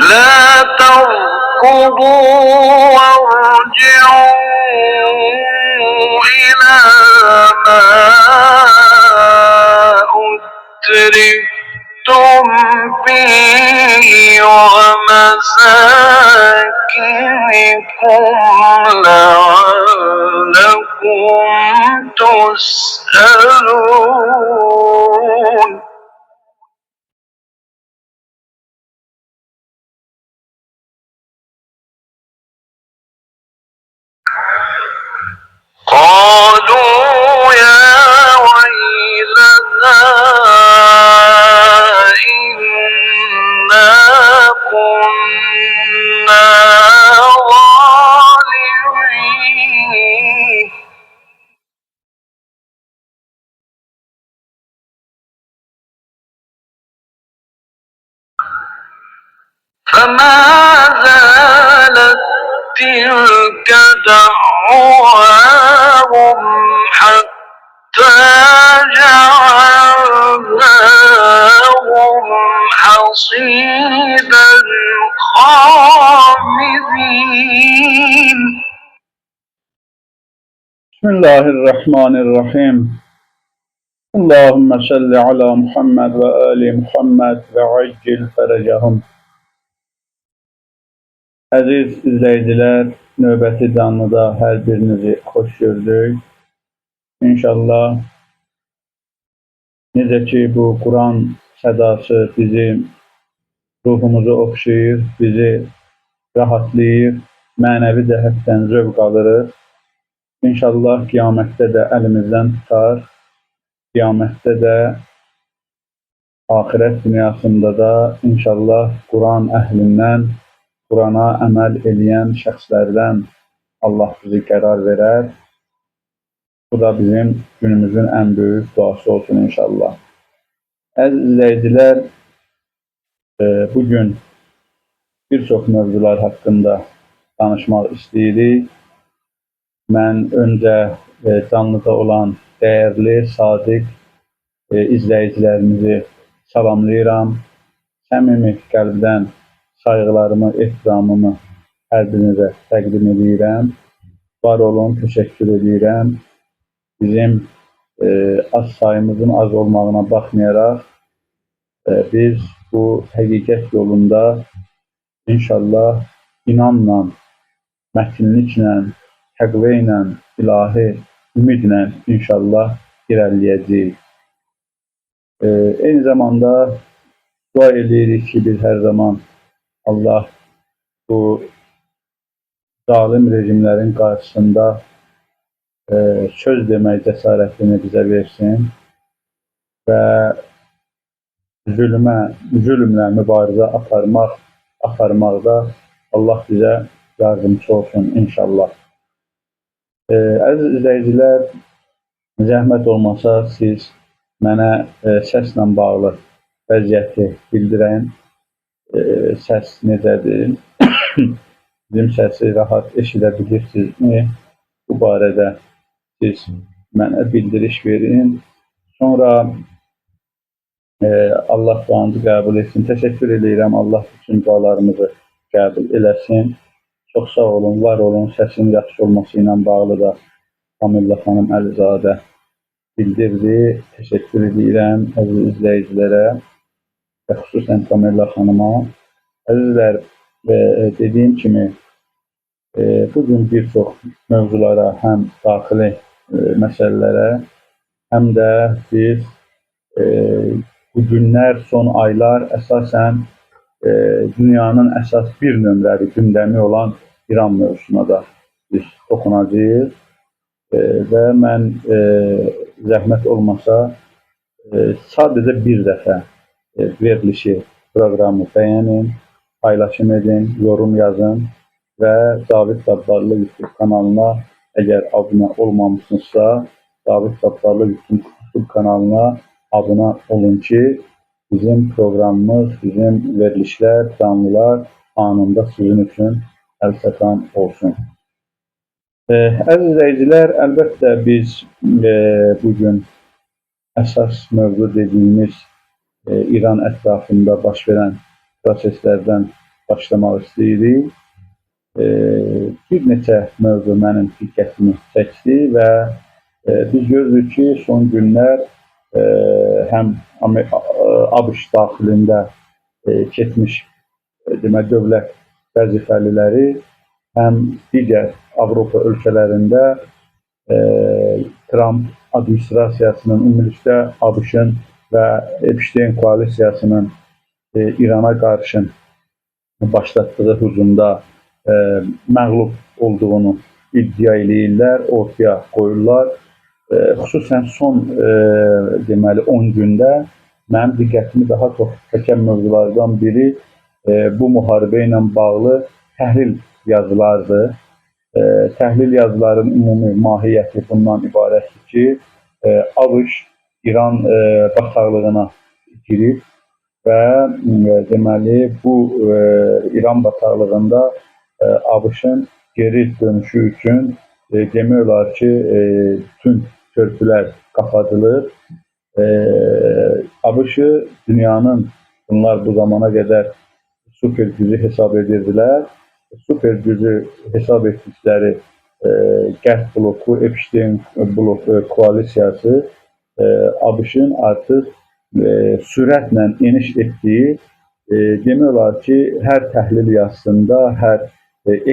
لا تركضوا وارجعوا إلى ما أترفتم فيه ومساكنكم لعلكم تسألون. قالوا يا ويلنا إنا كنا ظالمين. فما زالت تلك دعواهم حتى جعلناهم حصيدا خامدين. بسم الله الرحمن الرحيم. اللهم صل على Muhammed ve Ali Muhammed ve accil fərəcəhum. Əziz izləyicilər, növbəti canlıda hər birinizi xoş gördük. İnşallah necə ki bu Quran sədası bizim ruhumuzu oxşayır, bizi rahatlayır, mənəvi cəhətdən zövq alırıq. İnşallah qiyamətdə də əlimizdən tutar, qiyamətdə də axirət dünyasında da inşallah Quran əhlindən, Qurana əməl edən şəxslərdən Allah bizi qərar verər. Bu da bizim günümüzün ən böyük duası olsun inşallah. Əziz izləyicilər, bugün bir çox mövzular haqqında danışmaq istəyirik. Mən öncə canlıda olan dəyərli, sadiq izləyicilərimizi salamlayıram. Səmimi qəlbdən sayğılarımı, ehtiramımı hər birinizə təqdim edirəm. Var olun, təşəkkür edirəm. Bizim az sayımızın az olmağına baxmayaraq biz bu həqiqət yolunda inşallah inamla, mətinliklə, təqvə ilə, ilahi ümidlə inşallah irəliləyəcəyik. Eyni zamanda dua edirik ki, biz hər zaman Allah bu zalim rejimlərin qarşısında söz demək cəsarətini bizə versin və zülmlə mübarizə aparmaqda Allah bizə yardımcı olsun inşallah. Əziz izləyicilər, zəhmət olmasa siz mənə səslə bağlı vəziyyəti bildirən, səs necədir? Bizim səsi rahat eşidə bilirsinizmi? Bu barədə siz mənə bildiriş verin. Sonra Allah duanızı qəbul etsin. Təşəkkür edirəm. Allah bütün dualarımızı qəbul eləsin. Çox sağ olun, var olun. Səsin yaxşı olması ilə bağlı da Kamilla xanım Əlizadə bildirdi. Təşəkkür edirəm əziz izləyicilərə və xüsusən Kamilla xanıma. Əzizlər, dediyim kimi bugün bir çox mövzulara, həm daxili məsələlərə, həm də biz bu günlər, son aylar əsasən dünyanın əsas bir nömrəli gündəmi olan İran mövzusuna da biz toxunacağıq və mən zəhmət olmasa sadəcə bir dəfə verilişi proqramı bəyənin, paylaşım edin, yorum yazın və Cavid Dabbarlı YouTube kanalına əgər abunə olmamışsınızsa, Cavid Dabbarlı YouTube kanalına abunə olun ki, bizim proqramımız, bizim verilişlər, canlılar anında sizin üçün əlçatan olsun. Əziz izləyicilər, əlbəttə biz bugün əsas mövzu dediyimiz İran ətrafında baş verən proseslərdən başlamaq istəyirik. Bir neçə mövzu mənim diqqətimi çəkdi və biz görürük ki, son günlər həm ABŞ daxilində keçmiş demək, dövlət vəzifəliləri, həm digər Avropa ölkələrində Trump administrasiyasının, ümumilikdə ABŞ-ın və Epstein koalisiyasının İrana qarşı başlatdığı hücumda məğlub olduğunu iddia eləyirlər, ortaya qoyurlar. Xüsusən son deməli 10 gündə mənim diqqətimi daha çox çəkən mövzulardan biri bu müharibə ilə bağlı təhlil yazılardır. Təhlil yazıların ümumi mahiyyəti bundan ibarətdir ki, ABŞ İran bataqlığına girib və deməli bu İran bataqlığında ABŞ-ın geri dönüşü üçün demək olar ki, bütün körpülər kapatılır. ABŞ dünyanın bunlar bu zamana qədər süper gücü hesab edirdilər. Süper gücü hesab etdikləri Qərb bloku, Epstein bloku koalisiyası ABŞ-ın artıq sürətlə eniş etdiyi demək olar ki, hər təhlil yazısında, hər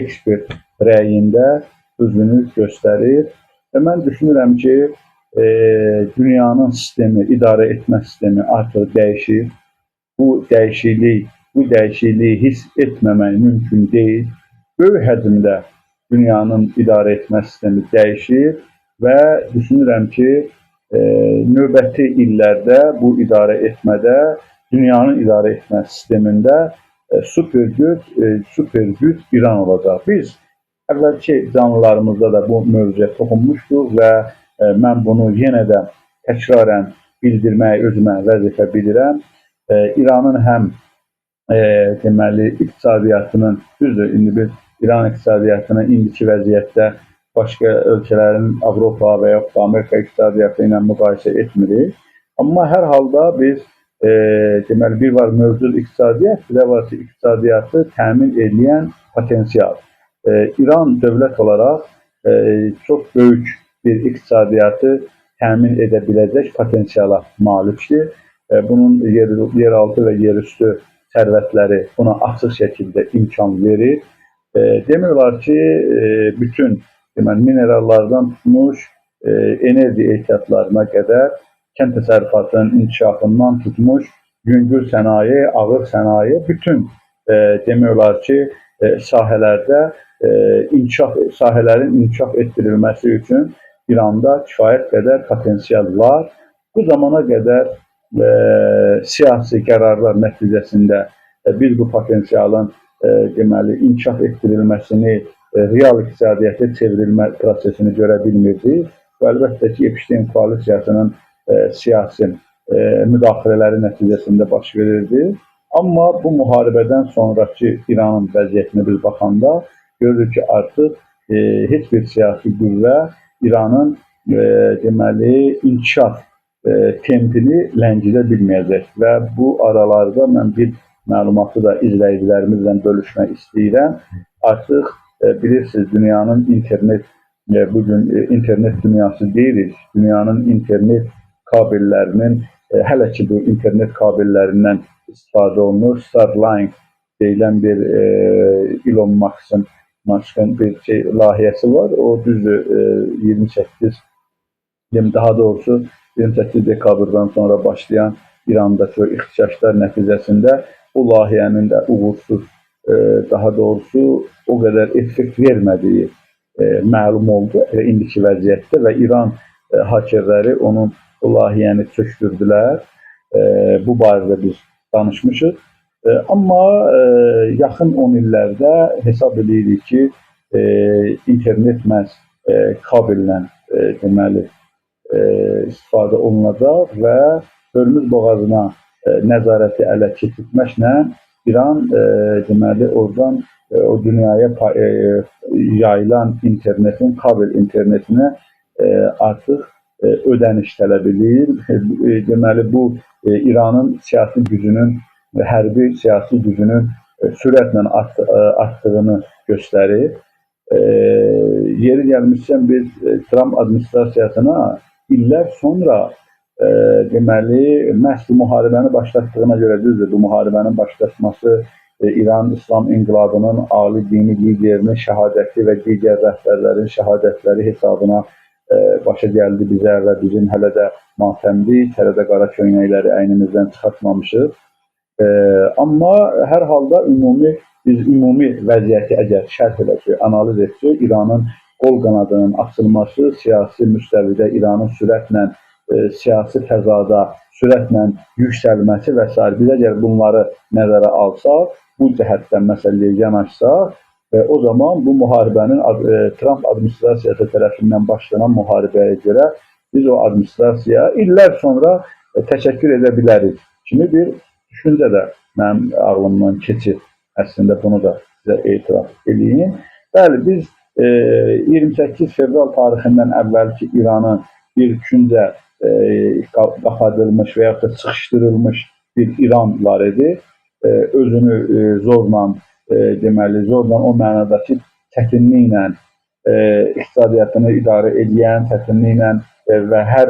ekspert rəyində özünü göstərir. Və mən düşünürəm ki, dünyanın sistemi, idarə etmə sistemi artıq dəyişir. Bu dəyişikliyi hiss etməmək mümkün deyil. Böyük həcmdə dünyanın idarə etmə sistemi dəyişir və düşünürəm ki, növbəti illərdə bu idarə etmədə, dünyanın idarə etmə sistemində süper güc İran olacaq. Biz əvvəlki canlılarımızda da bu mövzuya toxunmuşduq və mən bunu yenə də təkrarən bildirməyi özümə vəzifə bilirəm. İranın həm deməli iqtisadiyyatının, düzdür, indi biz İran iqtisadiyyatını indiki vəziyyətdə başqa ölkələrin, Avropa və yaxud da Amerika iqtisadiyyatı ilə müqayisə etmirik. Amma hər halda biz deməli bir var mövcud iqtisadiyyat, bir də var ki, iqtisadiyyatı təmin edən potensial. İran dövlət olaraq çox böyük bir iqtisadiyyatı təmin edə biləcək potensiala malikdir. Bunun yeraltı və yerüstü sərvətləri buna açıq şəkildə imkan verir. Demək olar ki, bütün minerallardan tutmuş, enerji ehtiyatlarına qədər, kənd təsərrüfatının inkişafından tutmuş, yüngül sənaye, ağır sənaye, bütün demək olar ki, sahələrin inkişaf etdirilməsi üçün İranda kifayət qədər potensial var. Bu zamana qədər siyasi qərarlar nəticəsində biz bu potensialın deməli inkişaf etdirilməsini, real iqtisadiyyata çevrilmə prosesini görə bilmirdik. Və əlbəttə ki, Epstein koalisiyasının siyasi müdaxilələri nəticəsində baş verirdi. Amma bu müharibədən sonraki İranın vəziyyətinə biz baxanda görürük ki, artıq heç bir siyasi qüvvə İranın deməli inkişaf tempini ləngidə bilməyəcək və bu aralarda mən bir məlumatı da izləyicilərimizlə bölüşmək istəyirəm. Artıq bilirsiniz, dünyanın bugün internet dünyası deyirik, dünyanın internet kabellərinin, hələ ki bu internet kabellərindən istifadə olunur. Starlink deyilən bir Elon Musk'ın bir layihəsi var. O düzdür 28 dekabrdan sonra başlayan İrandakı ixtişaşlar nəticəsində bu layihənin də uğursuz, daha doğrusu o qədər effekt vermədiyi məlum oldu indiki vəziyyətdə və İran hakerləri onun bu layihəni çökdürdülər. Bu barədə biz danışmışıq. Amma yaxın 10 illərdə hesab edirik ki, internet məhz kabellə deməli istifadə olunacaq və Hörmüz boğazına nəzarəti ələ keçirməklə İran deməli oradan o dünyaya yayılan internetin, kabel internetinə artıq ödəniş tələb edir. Deməli bu İranın siyasi gücünün, hərbi siyasi gücünün sürətlə artdığını göstərir. Yeri gəlmişkən biz Trump administrasiyasına illər sonra deməli, məhz bu müharibəni başlatdığına görə düzdür. Bu müharibənin başlatması İran İslam İnqilabının ali dini liderinin şəhadəti və digər rəhbərlərin şəhadətləri hesabına başa gəldi bizə və bizim hələ də matəmlik, hələ də qara köynəkləri əynimizdən çıxartmamışıq. Amma hər halda biz ümumi vəziyyəti əgər şərh edəcək, analiz edəcək, İranın qol qanadının açılması, siyasi müstəvidə İranın sürətlə siyasi fəzada sürətlə yüksəlməsi və s. Biz əgər bunları nəzərə alsaq, bu cəhətdən məsələyə yanaşsaq, o zaman bu müharibənin Trump administrasiyası tərəfindən başlanan müharibəyə görə biz o administrasiyaya illər sonra təşəkkür edə bilərik kimi bir düşüncə də mənim ağlımdan keçir. Əslində bunu da sizə etiraf edeyim. Bəli, biz 28 fevral tarixindən əvvəlki İranın bir küncə qapadılmış və yaxud da sıxışdırılmış bir İran var idi. Özünü zorla, deməli, zorla o mənadakı çətinliklə iqtisadiyyatını idarə edən, çətinliklə və hər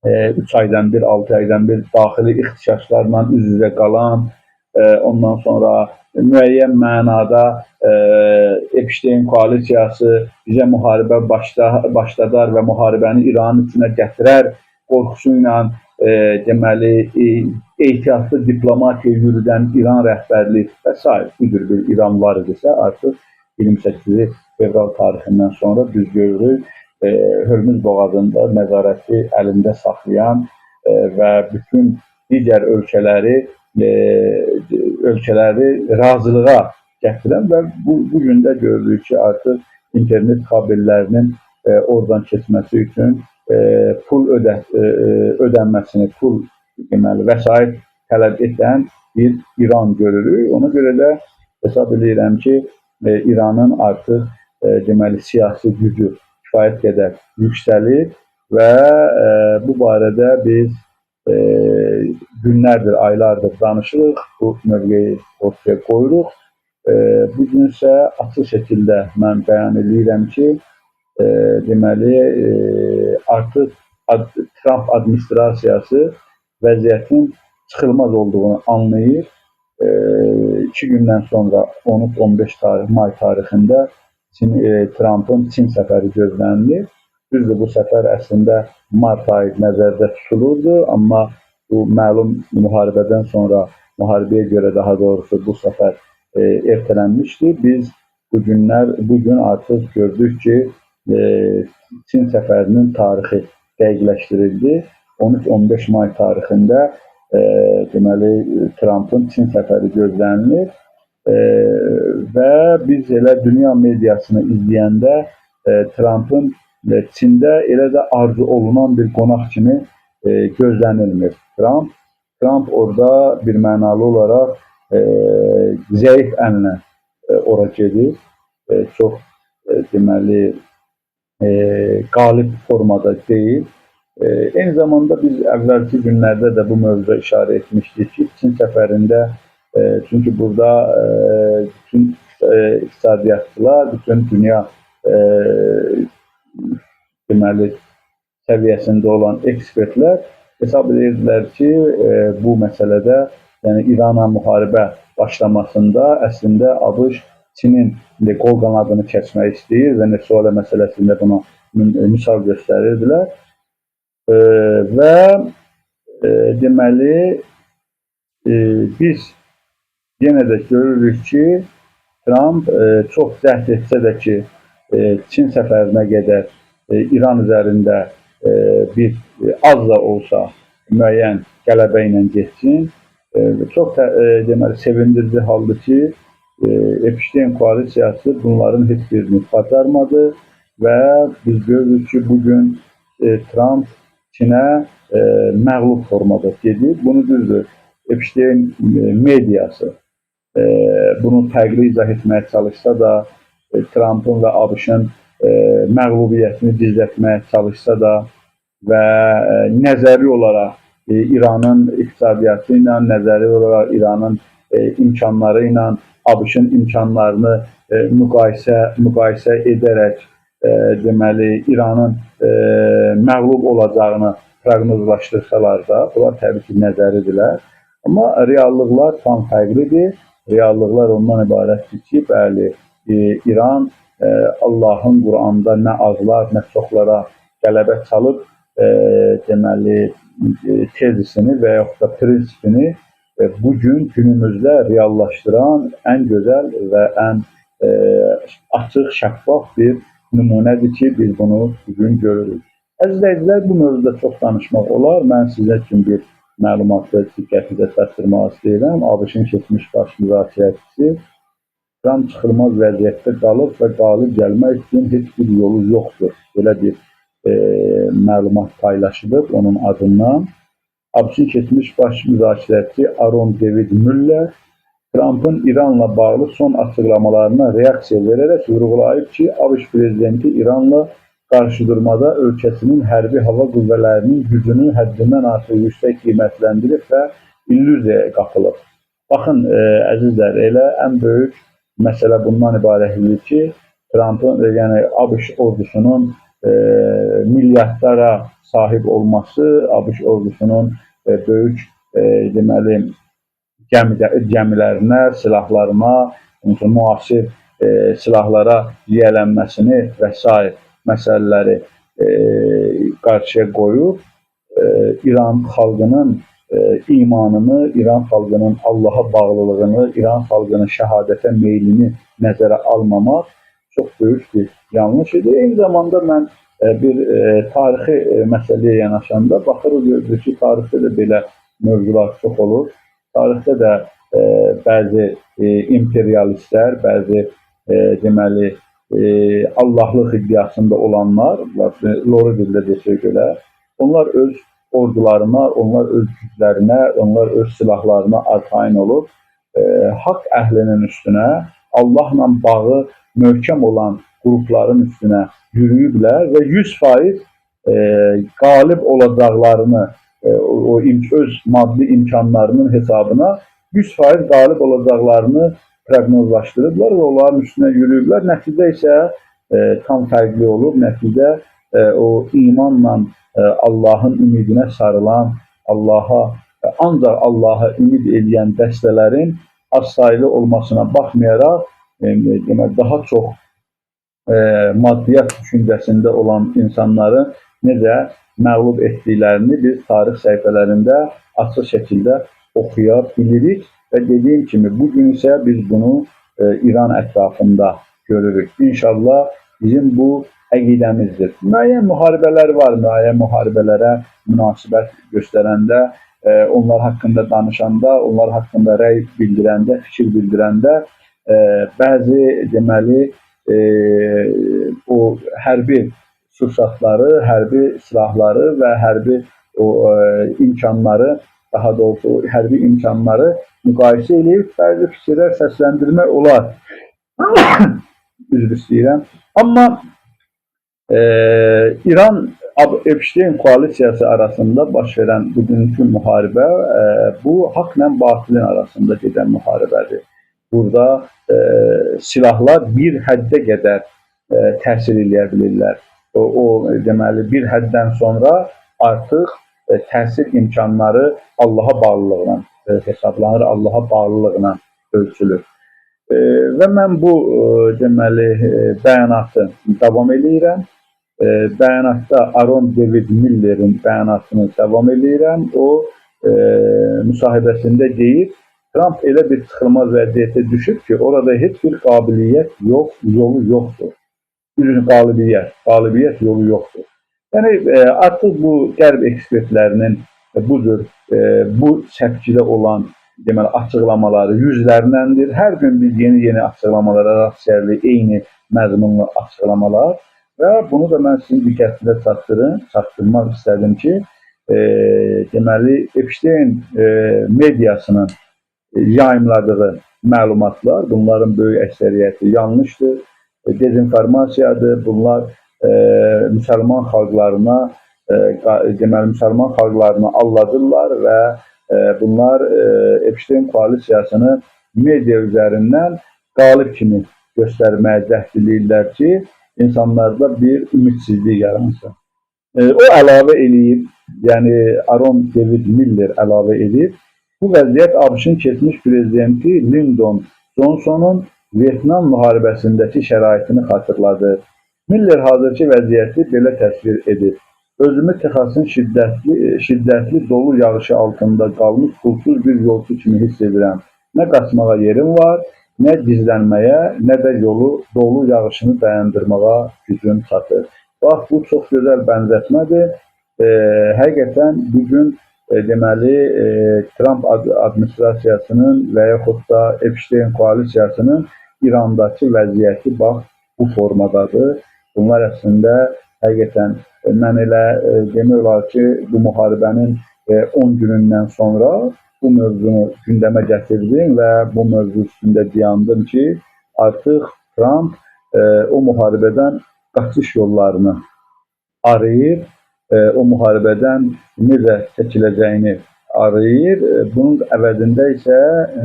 3 aydan bir, 6 aydan bir daxili ixtişaşlarla üz-üzə qalan, ondan sonra müəyyən mənada Epstein koalisiyası bizə müharibə başladar və müharibəni İranın içinə gətirər qorxusu ilə deməli, ehtiyatlı diplomatiya yürüdən İran rəhbərlik və s. bu cür bir İran var idisə, artıq 28 fevral tarixindən sonra biz görürük, Hörmüz boğazında nəzarəti əlində saxlayan və bütün digər ölkələri razılığa gətirən və bu gün də görürük ki, artıq internet kabellərinin oradan keçməsi üçün pul ödənməsini, pul deməli, vəsait tələb edən bir İran görürük. Ona görə də hesab edirəm ki, İranın artıq deməli, siyasi gücü kifayət qədər yüksəlir və bu barədə biz günlərdir, aylardır danışırıq, bu mövqeyi ortaya qoyuruq. Bugün isə açıq şəkildə mən bəyan edirəm ki, deməli, artıq Trump administrasiyası vəziyyətin çıxılmaz olduğunu anlayır. 2 gündən sonra 13-15 may tarixində Trump'ın Çin səfəri gözlənilir. Düzdür, bu səfər əslində mart ayı nəzərdə tutulurdu, amma bu məlum müharibədən sonra, müharibəyə görə daha doğrusu bu səfər ertələnmişdi. Biz bugün artıq gördük ki, Çin səfərinin tarixi dəqiqləşdirildi. 13-15 may tarixində deməli, Trump'ın Çin səfəri gözlənilir və biz elə dünya mediasını izləyəndə Trump'ın Çində elə də arzu olunan bir qonaq kimi gözlənilmir. Trump orada bir mənalı olaraq zəif əllə ora gedir. Çox deməli qalib formada deyil. Eyni zamanda biz əvvəlki günlərdə də bu mövzuya işarə etmişdik ki, Çin səfərində çünki burada bütün iqtisadiyyatçılar, bütün dünya deməli səviyyəsində olan ekspertlər hesab edirdilər ki, bu məsələdə, yəni İranla müharibə başlamasında əslində ABŞ Çinin qol qanadını kəsmək istəyir. Venezuela məsələsində buna misal göstərirdilər. Və deməli biz yenə də görürük ki, Trump çox cəhd etsə də ki, Çin səfərinə qədər İran üzərində bir az da olsa müəyyən qələbə ilə getsin. Çox deməli sevindirici haldır ki, Epstein koalisiyası bunların heç birini bacarmadı və biz görürük ki, bugün Trump Çinə məğlub formada gedir. Bunu düzdür, Epstein mediası bunu fərqli izah etməyə çalışsa da, Trump'ın və ABŞ-ın məğlubiyyətini gizlətməyə çalışsa da və nəzəri olaraq İranın iqtisadiyyatı ilə, nəzəri olaraq İranın imkanları ilə ABŞ-ın imkanlarını müqayisə edərək deməli İranın məğlub olacağını proqnozlaşdırsalar da, bunlar təbii ki nəzəridirlər. Amma reallıqlar tam fərqlidir. Reallıqlar ondan ibarətdir ki, bəli, İran Allahın Quranda nə azlar, nə çoxlara qələbə çalıb, deməli, tezisini və yaxud da prinsipini bugün günümüzdə reallaşdıran ən gözəl və ən açıq, şəffaf bir nümunədir ki, biz bunu bugün görürük. Əziz izləyicilər, bu mövzuda çox danışmaq olar. Mən sizə üçün bir məlumatı diqqətinizə çatdırmaq istəyirəm. ABŞ-ın keçmiş baş müzakirəçisi İran çıxılmaz vəziyyətdə qalıb və qalib gəlmək üçün heç bir yolu yoxdur. Belə bir məlumat paylaşılıb onun adından. ABŞ-ın keçmiş baş müzakirəçisi Aron David Müller Trump'ın İranla bağlı son açıqlamalarına reaksiya verərək vurğulayıb ki, ABŞ prezidenti İranla qarşıdurmada ölkəsinin hərbi hava qüvvələrinin gücünü həddindən artıq yüksək qiymətləndirib və illüziyaya qapılıb. Baxın, əzizlər, elə ən böyük məsələ bundan ibarətdir ki, Trump'ın, yəni ABŞ ordusunun milyardlara sahib olması, ABŞ ordusunun böyük deməli gəmilərinə, silahlarına, müasir silahlara yiyələnməsini və s. məsələləri qarşıya qoyub, İran xalqının imanını, İran xalqının Allaha bağlılığını, İran xalqının şəhadətə meylini nəzərə almamaq çox böyük bir yanlış idi. Eyni zamanda mən bir tarixi məsələyə yanaşanda baxırıq, görürük ki, tarixdə də belə mövzular çox olur. Tarixdə də bəzi imperialistlər, bəzi deməli Allahlıq iddiasında olanlar, Lori dildə desək görə, onlar öz ordularına, onlar öz güclərinə, onlar öz silahlarına arxain olub, haqq əhlinin üstünə, Allahla bağı möhkəm olan qrupların üstünə yürüyüblər və 100% qalib olacaqlarını, öz maddi imkanlarının hesabına 100% qalib olacaqlarını proqnozlaşdırıblar və onların üstünə yürüyüblər. Nəticə isə tam fərqli olub. Nəticə o imanla Allahın ümidinə sarılan, ancaq Allaha ümid edən dəstələrin az sayılı olmasına baxmayaraq, daha çox maddiyyat düşüncəsində olan insanların necə məğlub etdiklərini biz tarix səhifələrində açıq şəkildə oxuya bilirik və dediyim kimi, bugün isə biz bunu İran ətrafında görürük. İnşallah bizim bu əqidəmizdir. Müəyyən müharibələr var, müəyyən müharibələrə münasibət göstərəndə, onlar haqqında danışanda, onlar haqqında rəy bildirəndə, fikir bildirəndə bəzi deməli o hərbi sursatları, hərbi silahları və hərbi imkanları, daha doğrusu hərbi imkanları müqayisə edib bəzi fikirlər səsləndirmək olar. Üzr istəyirəm. Amma İran-Epstein koalisiyası arasında baş verən bugünkü müharibə bu haqla batilin arasında gedən müharibədir. Burada silahlar bir həddə qədər təsir edə bilirlər. Deməli, bir həddən sonra artıq təsir imkanları Allaha bağlılığına hesablanır, Allaha bağlılığına ölçülür. Və mən bu deməli bəyanatı davam edirəm. Bəyanatda Aron David Müllerin bəyanatını davam edirəm. O müsahibəsində deyir, Trump elə bir çıxılmaz vəziyyətə düşüb ki, orada heç bir qabiliyyət yox, yolu yoxdur. Qalibiyyət yolu yoxdur. Yəni, artıq bu qərb ekspertlərinin bu səpkidə olan deməli, açıqlamaları yüzlərləndir. Hər gün biz yeni açıqlamalara rast gəlirik, eyni məzmunlu açıqlamalar və bunu da mən sizin diqqətinizə çatdırmaq istədim ki, deməli, Epstein mediasının yayımladığı məlumatlar, bunların böyük əksəriyyəti yanlışdır, dezinformasiyadır. Bunlar müsəlman xalqlarına, deməli, müsəlman xalqlarını aldadırlar və Bunlar Epstein koalisiyasını media üzerinden qalib kimi göstərməyə cəhd edirlər ki, insanlarda bir ümidsizlik yaransın. O əlavə eləyib, yəni Aaron David Miller əlavə edib, bu vəziyyət ABŞ-ın keçmiş prezidenti Lyndon Johnson'un Vyetnam müharibəsindəki şəraitini xatırladı. Miller hazırki vəziyyəti belə təsvir edir. Özümü Texasın şiddətli dolu yağışı altında qalmış pulsuz bir yolcu kimi hiss edirəm. Nə qaçmağa yerim var, nə gizlənməyə, nə də dolu yağışını dayandırmağa gücüm çatır. Bax, bu çox gözəl bənzətmədir. Həqiqətən bugün deməli Trump administrasiyasının və yaxud da Epstein koalisiyasının İrandakı vəziyyəti bax bu formadadır. Bunlar əslində həqiqətən mən elə demək olar ki, bu müharibənin 10 günündən sonra bu mövzunu gündəmə gətirdim və bu mövzu üstündə dayandım ki, artıq Trump o müharibədən qaçış yollarını arayır, o müharibədən necə çəkiləcəyini arayır. Bunun əvəzində isə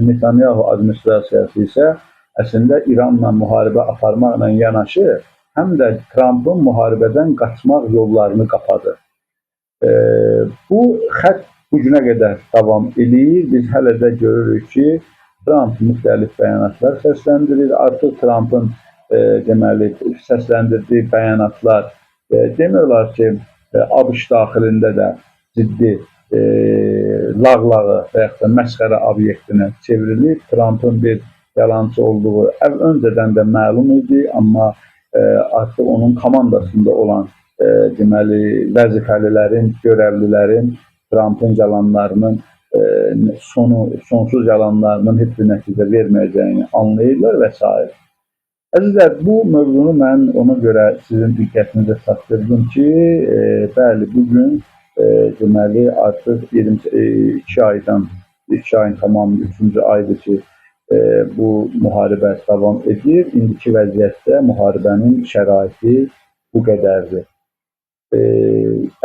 Netanyahu administrasiyası isə əslində İranla müharibə aparmaqla yanaşı, həm də Trump'ın müharibədən qaçmaq yollarını qapadı. Bu xətt bu günə qədər davam edir. Biz hələ də görürük ki, Trump müxtəlif bəyanatlar səsləndirir. Artıq Trump'ın deməli səsləndirdiyi bəyanatlar demək olar ki, ABŞ daxilində də ciddi lağlağı və yaxud da məsxərə obyektinə çevrilib. Trump'ın bir yalancı olduğu öncədən də məlum idi, amma artıq onun komandasında olan deməli vəzifəlilərin, görevlilərin Trump'ın yalanlarının sonsuz yalanlarının heç bir nəticə verməyəcəyini anlayırlar və s. Əzizlər, bu mövzunu mən ona görə sizin diqqətinizə çatdırdım ki, bəli, bugün deməli artıq 2 ayın tamamı 3-cü aydır ki, bu müharibə davam edir. İndiki vəziyyətdə müharibənin şəraiti bu qədərdir.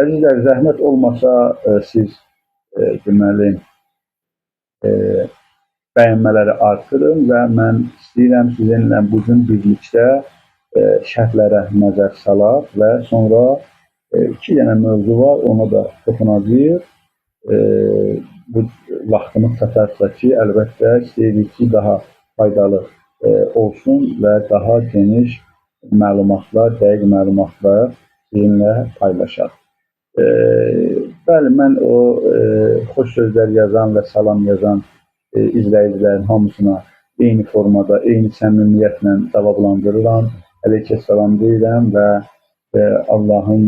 Əzizlər, zəhmət olmasa siz deməli bəyənmələri artırın və mən istəyirəm sizinlə bugün birlikdə şərhlərə nəzər salaq və sonra 2 dənə mövzu var, ona da toxunacağıq. Bu vaxtımız çatarsa ki, əlbəttə istəyirik ki, daha faydalı olsun və daha geniş məlumatlar, dəqiq məlumatlar sizinlə paylaşaq. Bəli, mən o xoş sözlər yazan və salam yazan izləyicilərin hamısına eyni formada, eyni səmimiyyətlə cavablandırıram. Əleykə salam deyirəm və Allahın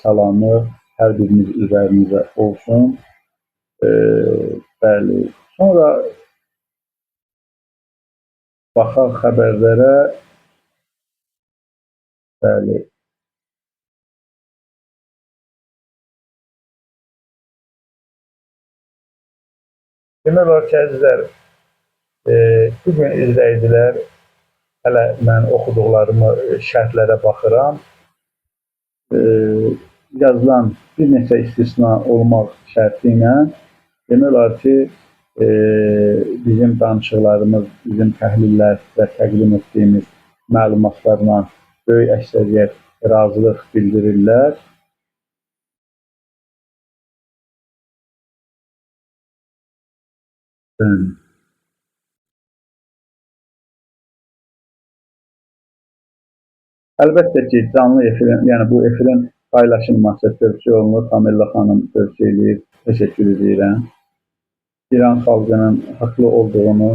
salamı hər biriniz üzərinizə olsun. Bəli, sonra baxaq xəbərlərə. Bəli. Demək olar ki, əzizlər, bugün izləyicilər, hələ mən oxuduqlarımı şərhlərə baxıram. Yazılan bir neçə istisna olmaq şərti ilə demək olar ki, bizim danışıqlarımız, bizim təhlillər və təqdim etdiyimiz məlumatlarla böyük əksəriyyət razılıq bildirirlər. Əlbəttə ki, canlı efirin, yəni bu efirin paylaşılması tövsiyə olunur. Amilla xanım tövsiyə edir. Təşəkkür edirəm. İran xalqının haqlı olduğunu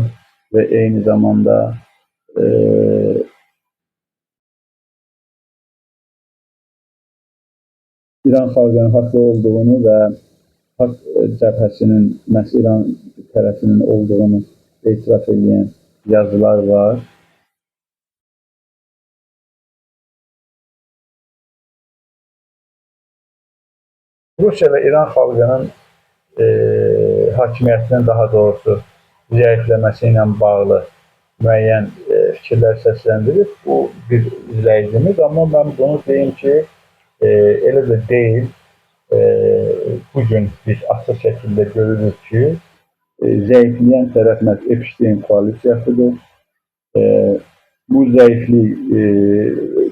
və eyni zamanda İran xalqının haqlı olduğunu və haqq cəbhəsinin məhz İran tərəfinin olduğunu etiraf edən yazılar var. Rusiya və İran xalqının hakimiyyətinin daha doğrusu zəifləməsi ilə bağlı müəyyən fikirlər səsləndirir. Bu bir izləyicimiz, amma mən bunu deyim ki, elə də deyil. bugün biz açıq şəkildə görürük ki, zəifləyən tərəf məhz Epstein koalisiyasıdır. Bu zəiflik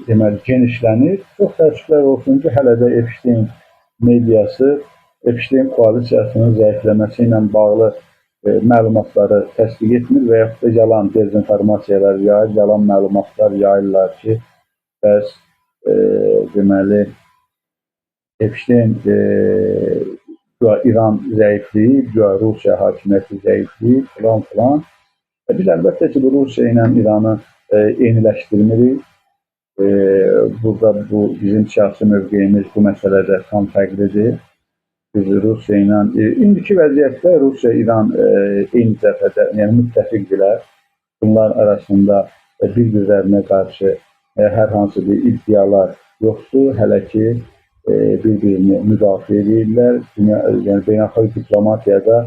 deməli genişlənir. Çox təəssüflər olsun ki, hələ də Epstein mediası Epstein koalisiyasının zəifləməsi ilə bağlı məlumatları təsdiq etmir və yaxud da yalan dezinformasiyalar yayır, yalan məlumatlar yayırlar ki, bəs deməli Epstein İran zəifliyi, Rusiya hakimiyyəti zəifliyi filan filan. Biz əlbəttə ki, bu Rusiya ilə İranı eyniləşdirmirik. Burada bu bizim siyasi mövqeyimiz bu məsələdə tam fərqlidir. Biz Rusiya ilə, indiki vəziyyətdə Rusiya, İran eyni cəbhədə, yəni müttəfiqdirlər. Bunlar arasında bir-birlərinə qarşı hər hansı bir iddialar yoxdur. Hələ ki, bir-birini müdafiə edirlər. Yəni, beynəlxalq diplomatiyada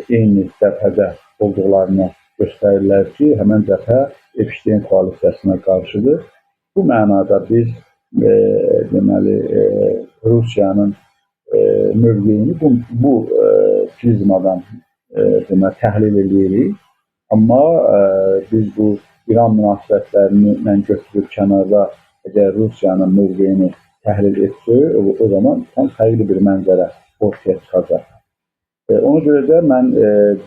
eyni cəbhədə olduqlarını göstərirlər ki, həmən cəbhə Epstein koalisiyasına qarşıdır. Bu mənada biz deməli Rusiyanın mövqeyini bu prizmadan deməli təhlil edirik. Amma biz bu İran münasibətlərini götürüb kənarda əgər Rusiyanın mövqeyini təhlil etsək, o zaman tam fərqli bir mənzərə ortaya çıxacaq. Ona görə də mən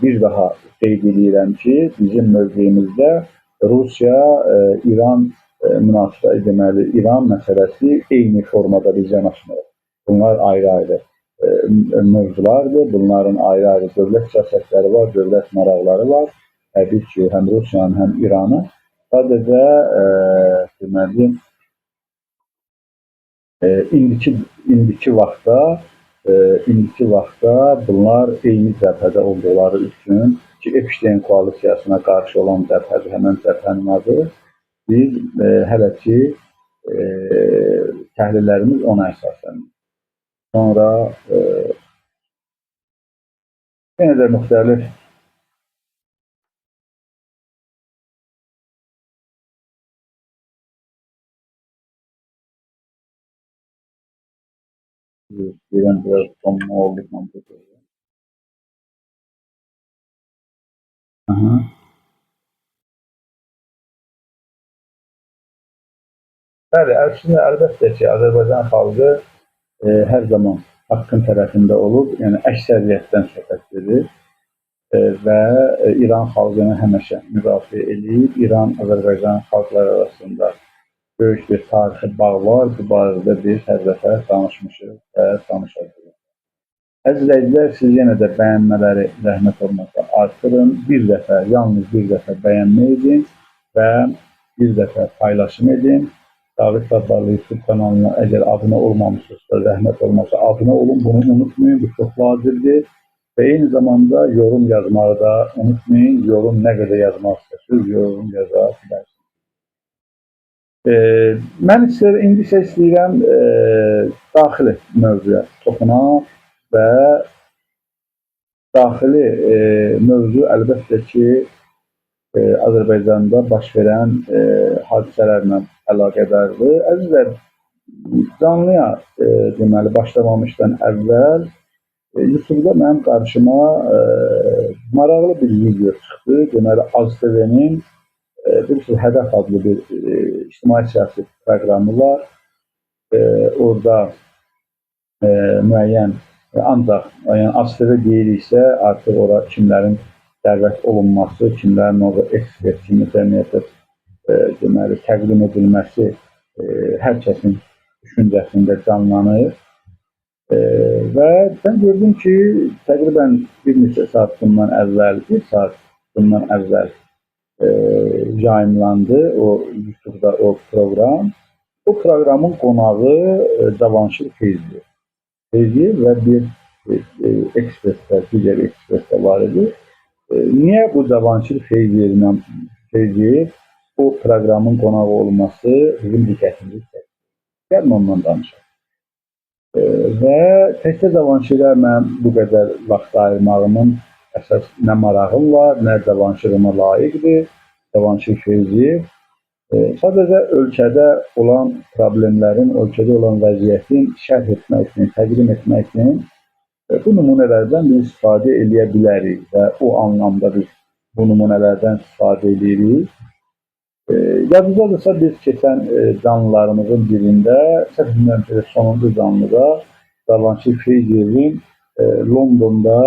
bir daha qeyd edirəm ki, bizim mövqeyimizdə Rusiya-İran münasibəti, deməli, İran məsələsi eyni formada biz yanaşmırıq. Bunlar ayrı-ayrı mövzulardır. Bunların ayrı-ayrı dövlət siyasətləri var, dövlət maraqları var. Təbii ki, həm Rusiyanın, həm İranın. Sadəcə, deməli, indiki vaxtda bunlar eyni cəbhədə olduqları üçün ki, Epstein koalisiyasına qarşı olan cəbhədir, həmən cəbhənin adı. Biz hələ ki təhlillərimiz ona əsaslənir. Sonra yenə də müxtəlif deyirəm, biraz sonuna oldu kompüterdə. Bəli, əslində əlbəttə ki, Azərbaycan xalqı hər zaman haqqın tərəfində olub, yəni əksəriyyətdən söhbət edir və İran xalqını həmişə müdafiə edib. İran, Azərbaycan xalqları arasında böyük bir tarixi bağ var. Bu barədə biz hər dəfə danışmışıq və danışacağıq. Əziz izləyicilər, siz yenə də bəyənmələri zəhmət olmasa artırın. Yalnız bir dəfə bəyənmə edin və bir dəfə paylaşım edin. David Sabbarlı YouTube kanalına əgər abunə olmamışsınızsa, zəhmət olmasa abunə olun. Bunu unutmayın, bu çox vacibdir. Və eyni zamanda yorum yazmağı da unutmayın. Yorum nə qədər yazmaq istəyirsiniz, yorum yaza bilərsiniz. Mən indi isə istəyirəm daxili mövzuya toxunam və daxili mövzu əlbəttə ki, Azərbaycanda baş verən hadisələrlə əlaqədardır. Əzizlər, canlıya deməli başlamamışdan əvvəl YouTube'da mənim qarşıma maraqlı bir video çıxdı. Deməli, AzTV-nin bilirsiniz, Hədəf adlı bir ictimai siyasi proqramı var. Orada müəyyən, ancaq yəni AzTV deyiriksə, artıq ora kimlərin dəvət olunması, kimlərin orada ekspert kimi cəmiyyətə deməli təqdim edilməsi hər kəsin düşüncəsində canlanır. Və mən gördüm ki, təqribən bir neçə saat bundan əvvəl, bir saat bundan əvvəl yayımlandı o YouTube'da o proqram. O proqramın qonağı Cavanşir Feyziyev və bir ekspertlər, digər ekspertlər var idi. Niyə bu Cavanşir Feyziyev o proqramın qonağı olması bizim diqqətimizi çəkdi? Gəlin ondan danışaq. Və təkcə Cavanşirə mən bu qədər vaxt ayırmağımın əsas nə marağım var, nə Cavanşirıma layiqdir. Cavanşir Feyziyev Sadəcə ölkədə olan problemlərin, ölkədə olan vəziyyətin şərh etmək üçün, təqdim etmək üçün bu nümunələrdən biz istifadə edə bilərik və o anlamda biz bu nümunələrdən istifadə edirik. Yadınızdadırsa biz keçən canlılarımızın birində, səhv bilmirəmsə sonuncu canlıda Cavanşir Feyziyevin Londonda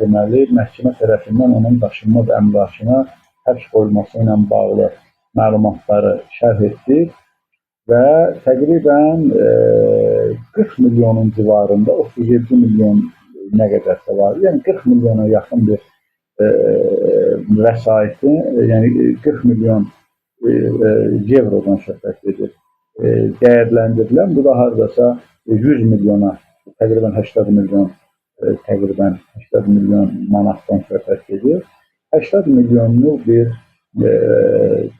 deməli məhkəmə tərəfindən onun daşınmaz əmlakına həbs qoyulması ilə bağlı məlumatları şərh etdik və təqribən 40 milyonun civarında 37 milyon nə qədərsə var. Yəni 40 milyona yaxın bir vəsaitin, yəni 40 milyon evrodan söhbət edir. Dəyərləndirilən, bu da hardasa 100 milyona, təqribən 80 milyon, təqribən 80 milyon manatdan söhbət edir. 80 milyonluq bir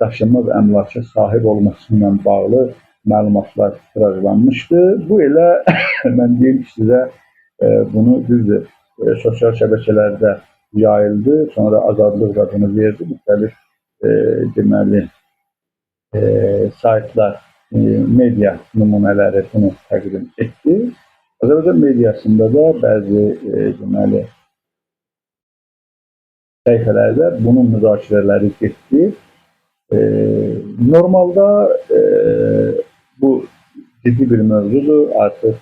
daşınmaz əmlaka sahib olması ilə bağlı məlumatlar tirajlanmışdı. Bu elə, mən deyim ki, sizə bunu düzdür, sosial şəbəkələrdə yayıldı, sonra Azadlıq da bunu verdi, müxtəlif deməli saytlar, media nümunələri bunu təqdim etdi. Azərbaycan mediasında da bəzi deməli səhifələrdə bunun müzakirələri getdi. Normalda bu ciddi bir mövzudur. Artıq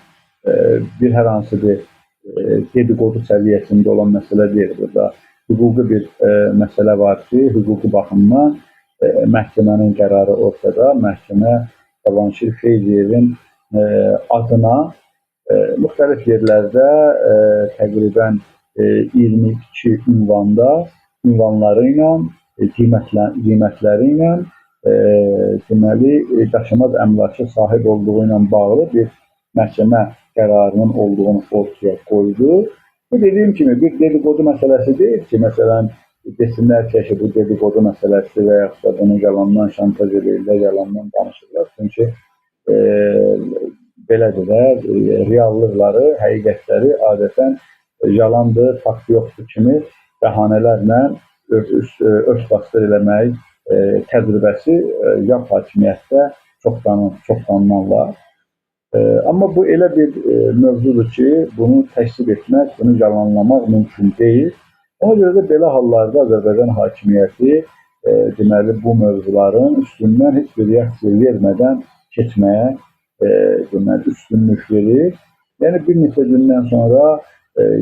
bir hər hansı bir dedikodu səviyyəsində olan məsələ deyil burada. Hüquqi bir məsələ var ki, hüquqi baxımdan məhkəmənin qərarı ortada. Məhkəmə Cavanşir Feyziyevin adına müxtəlif yerlərdə təqribən 22 ünvanları ilə, qiymətləri ilə deməli, daşınmaz əmlaka sahib olduğu ilə bağlı bir məhkəmə qərarının olduğunu ortaya qoydu. Bu dediyim kimi bir dedikodu məsələsi deyil ki, məsələn, desinlər ki, bu dedikodu məsələsi və yaxud da bunu yalandan şantaj edirlər, yalandan danışırlar. Çünki belədir də, reallıqları, həqiqətləri adətən yalandır, fakt yoxdur kimi bəhanələrlə örtbasdır eləmək təcrübəsi yan hakimiyyətdə çoxdandan var. Amma bu elə bir mövzudur ki, bunu təksib etmək, bunu yalanlamaq mümkün deyil. Ona görə də belə hallarda Azərbaycan hakimiyyəti deməli bu mövzuların üstündən heç bir reaksiya vermədən keçməyə deməli üstünlük verir. Yəni bir neçə gündən sonra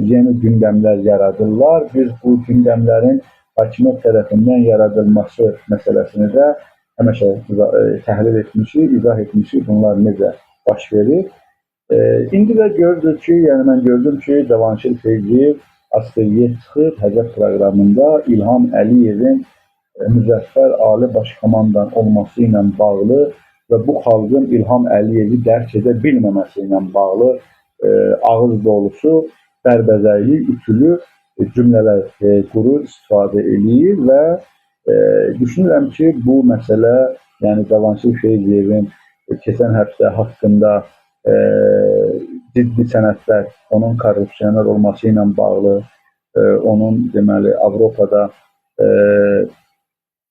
yeni gündəmlər yaradırlar. Biz bu gündəmlərin hakimiyyət tərəfindən yaradılması məsələsini də həmişə təhlil etmişik, izah etmişik, bunlar necə baş verir. İndi də gördük ki, yəni mən gördüm ki, Cavanşir Feyziyev askeriyə çıxıb Həcət proqramında İlham Əliyevin müzəffər ali başkomandan olması ilə bağlı və bu xalqın İlham Əliyevi dərk edə bilməməsi ilə bağlı ağız dolusu, bərbəzəkli, ütülü cümlələr qurur, istifadə edir və düşünürəm ki, bu məsələ, yəni Cavanşir Feyziyevin keçən həftə haqqında ciddi sənədlər, onun korrupsioner olması ilə bağlı, onun deməli Avropada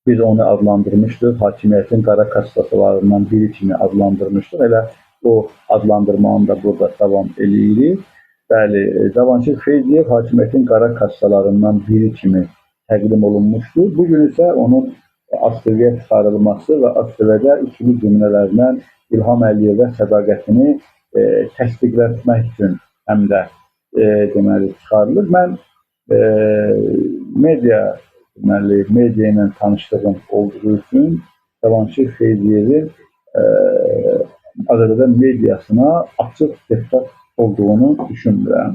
biz onu adlandırmışdıq, hakimiyyətin qara kassalarından biri kimi adlandırmışdıq. Elə o adlandırmanı da burada davam edirik. Bəli, Cavanşir Feyziyev hakimiyyətin qara kassalarından biri kimi təqdim olunmuşdur. Bugün isə onun askeriyə çıxarılması və askeriyə üçlü cümlələrlə İlham Əliyevə sədaqətini təsdiqlətmək üçün həm də deməli çıxarılır. Mən media ilə tanışdığım olduğu üçün Cavanşir Feyziyevin Azərbaycan mediasına açıq deputat olduğunu düşünmürəm.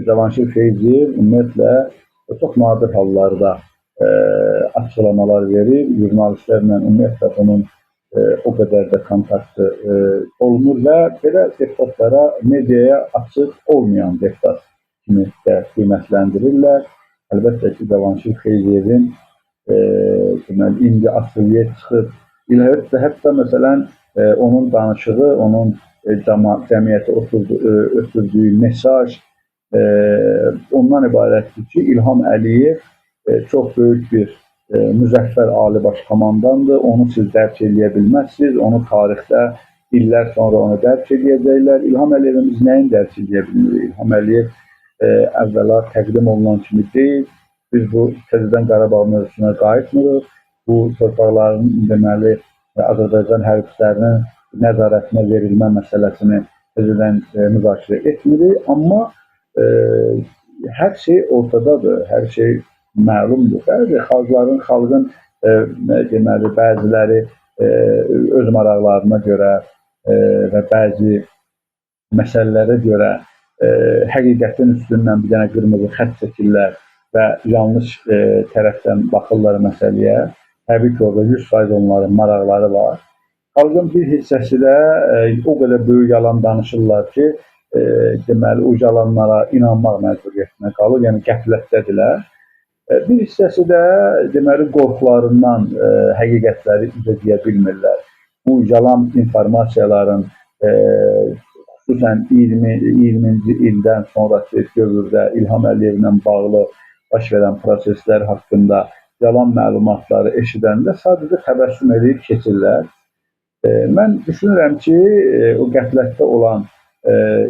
Cavanşir Feyziyev ümumiyyətlə çox nadir hallarda açıqlamalar verir, jurnalistlərlə ümumiyyətlə bunun o qədər də kontaktı olunur və belə deputatlara, mediaya açıq olmayan deputat kimi də qiymətləndirirlər. Əlbəttə ki, Cavanşir Feyziyevin indi askeriyə çıxıb, hətta məsələn, onun danışığı, onun cəmiyyətə ötürdüyü mesaj ondan ibarətdir ki, İlham Əliyev çox böyük bir müzəffər ali baş komandandır. Onu siz dərk edə bilməzsiniz. Onu tarixdə illər sonra onu dərk edəcəklər. İlham Əliyevin biz nəyin dərk edə bilmirik? İlham Əliyev əvvəla təqdim olunan kimi deyil. Biz bu təzədən Qarabağ mövzusuna qayıtmırıq. Bu torpaqların deməli Azərbaycan hərbçilərinin nəzarətinə verilmə məsələsini təzədən müzakirə etmirik. Amma hər şey ortadadır, hər şey məlumdur. Bəzi xalqın deməli bəziləri öz maraqlarına görə və bəzi məsələlərə görə həqiqətin üstündən bir dənə qırmızı xətt çəkirlər və yanlış tərəfdən baxırlar məsələyə. Təbii ki, orada 100% onların maraqları var. Xalqın bir hissəsi də o qədər böyük yalan danışırlar ki, deməli, o yalanlara inanmaq məcburiyyətinə qalır, yəni qəflətdədirlər. Bir hissəsi də deməli, qorxularından həqiqətləri üzə deyə bilmirlər. Bu yalan informasiyaların xüsusən 20-ci ildən sonraki dövrdə İlham Əliyevlə bağlı baş verən proseslər haqqında yalan məlumatları eşidəndə sadəcə təbəssüm edib keçirlər. Mən düşünürəm ki, o qəflətdə olan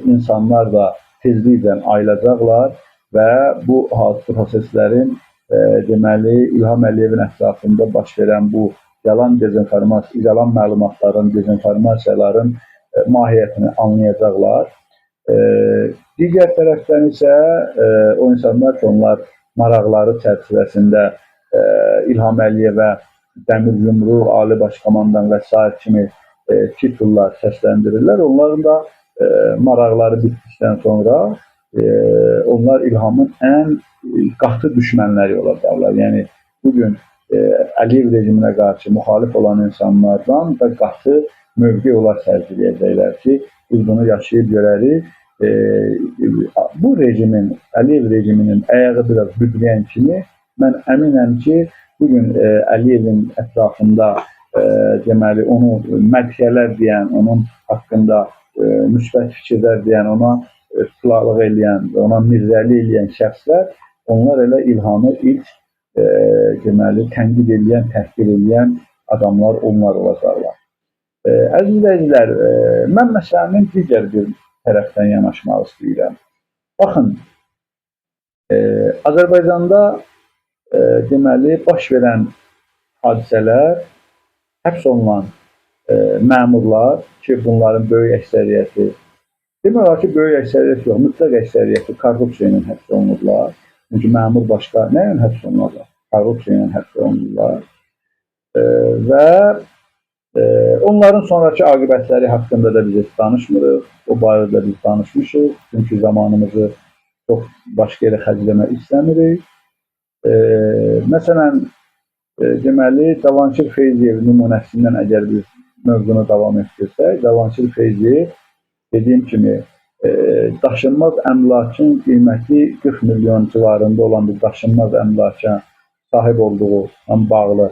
insanlar da tezliklə ayılacaqlar və bu proseslərin deməli İlham Əliyevin ətrafında baş verən bu yalan dezinformasiya, yalan məlumatların, dezinformasiyaların mahiyyətini anlayacaqlar. Digər tərəfdən isə o insanlar ki, onlar maraqları çərçivəsində İlham Əliyevə Dəmir Yumruq, Ali Baş Komandan və s. kimi titullar səsləndirirlər. Onların da maraqları bitdikdən sonra onlar İlhamın ən qatı düşmənləri olacaqlar. Yəni, bugün Əliyev rejiminə qarşı müxalif olan insanlardan da qatı mövqe olar sərgiləyəcəklər ki, biz bunu yaşayıb görərik. Bu rejimin, Əliyev rejiminin ayağı biraz büdrəyən kimi mən əminəm ki, bugün Əliyevin ətrafında deməli, onu mədhiyyələr deyən, onun haqqında müsbət fikirlər deyən, ona tutuqlıq eləyən, ona mirzəli eləyən şəxslər, onlar elə İlhamı ilk deməli, tənqid eləyən, təhqir eləyən adamlar onlar olacaqlar. Əziz izləyicilər, mən məsələnin digər bir tərəfdən yanaşmaq istəyirəm. Baxın, Azərbaycanda deməli, baş verən hadisələr, həbs olunan məmurlar ki, bunların böyük əksəriyyəti, demək olar ki, böyük əksəriyyət yox, mütləq əksəriyyəti korrupsiya ilə həbs olunurlar. Çünki məmur başqa nə ilə həbs olunurlar? Korrupsiya ilə həbs olunurlar. Və onların sonraki aqibətləri haqqında da biz heç danışmırıq. O barədə biz danışmışıq. Çünki zamanımızı çox başqa yerə xərcləmək istəmirik. Məsələn, deməli, Cavanşir Feyziyev nümunəsindən əgər biz mövzunu davam etdirsək, Cavanşir Feyziyev dediyim kimi daşınmaz əmlakın qiyməti 40 milyon civarında olan bir daşınmaz əmlaka sahib olduğuna bağlı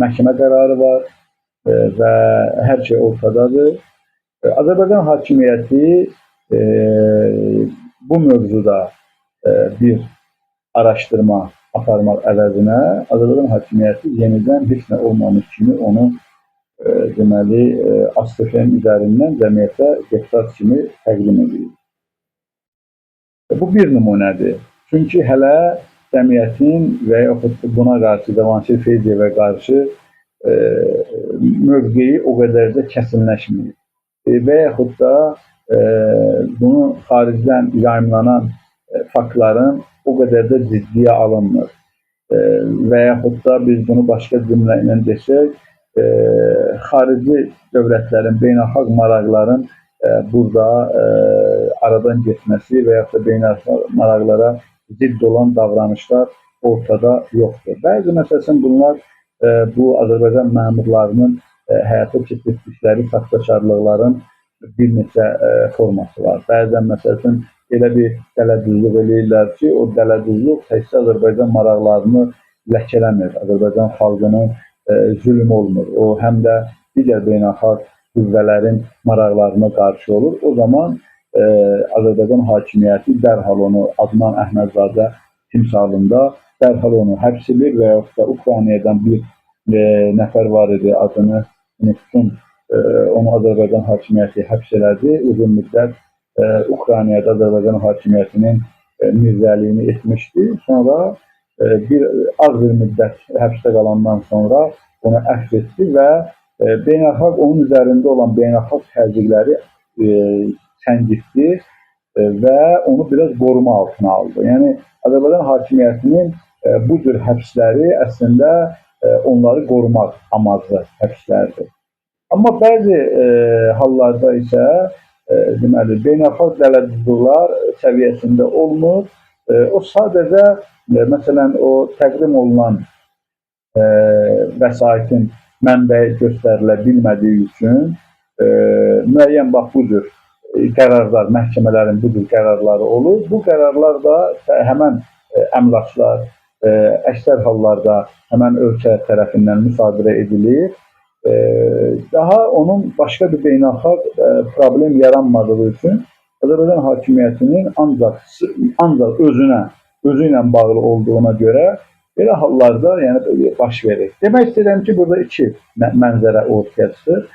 məhkəmə qərarı var və hər şey ortadadır. Azərbaycan hakimiyyəti bu mövzuda bir araşdırma aparmaq əvəzinə Azərbaycan hakimiyyəti yenidən heç nə olmamış kimi onu deməli, ASTF-in üzərindən cəmiyyətə deputat kimi təqdim edir. Bu bir nümunədir. Çünki hələ cəmiyyətin və yaxud buna qarşı, Cavanşir Feyziyevə qarşı mövqeyi o qədər də kəsinləşməyib. Və yaxud da bunu xaricdən yayımlanan faktların o qədər də ciddiyə alınmır. Və yaxud da biz bunu başqa cümlə ilə desək, xarici dövlətlərin, beynəlxalq maraqların burada aradan getməsi və yaxud da beynəlxalq maraqlara zidd olan davranışlar ortada yoxdur. Bəzi məsələn bunlar bu Azərbaycan məmurlarının həyata keçirdikləri saxtakarlıqların bir neçə forması var. Bəzən məsələn elə bir dələduzluq eləyirlər ki, o dələduzluq təkcə Azərbaycan maraqlarını ləkələmir. Azərbaycan xalqının zülm olmur. O həm də digər beynəlxalq qüvvələrin maraqlarına qarşı olur. O zaman Azərbaycan hakimiyyəti dərhal onu Adnan Əhmədzadə timsalında dərhal onu həbs edir və yaxud da Ukraynadan bir nəfər var idi, adını unuttum, onu Azərbaycan hakimiyyəti həbs elədi. Uzun müddət Ukraynada Azərbaycan hakimiyyətinin mirzəliyini etmişdi. Sonra az bir müddət həbsdə qalandan sonra onu əfv etdi və beynəlxalq onun üzərində olan beynəlxalq təzyiqləri səngitdi və onu biraz qoruma altına aldı. Yəni Azərbaycan hakimiyyətinin bu cür həbsləri əslində onları qorumaq amaclı həbslərdir. Amma bəzi hallarda isə deməli beynəlxalq dələduzluqlar səviyyəsində olmur. O sadəcə məsələn o təqdim olunan vəsaitin mənbəyi göstərilə bilmədiyi üçün müəyyən bax bu cür qərarlar, məhkəmələrin bu cür qərarları olur. Bu qərarlar da həmən əmlaklar əksər hallarda həmən ölkə tərəfindən müsadirə edilir. Daha onun başqa bir beynəlxalq problem yaranmadığı üçün Azərbaycan hakimiyyətinin ancaq özü ilə bağlı olduğuna görə belə hallarda yəni baş verir. Demək istəyirəm ki, burada iki mənzərə ortaya çıxır.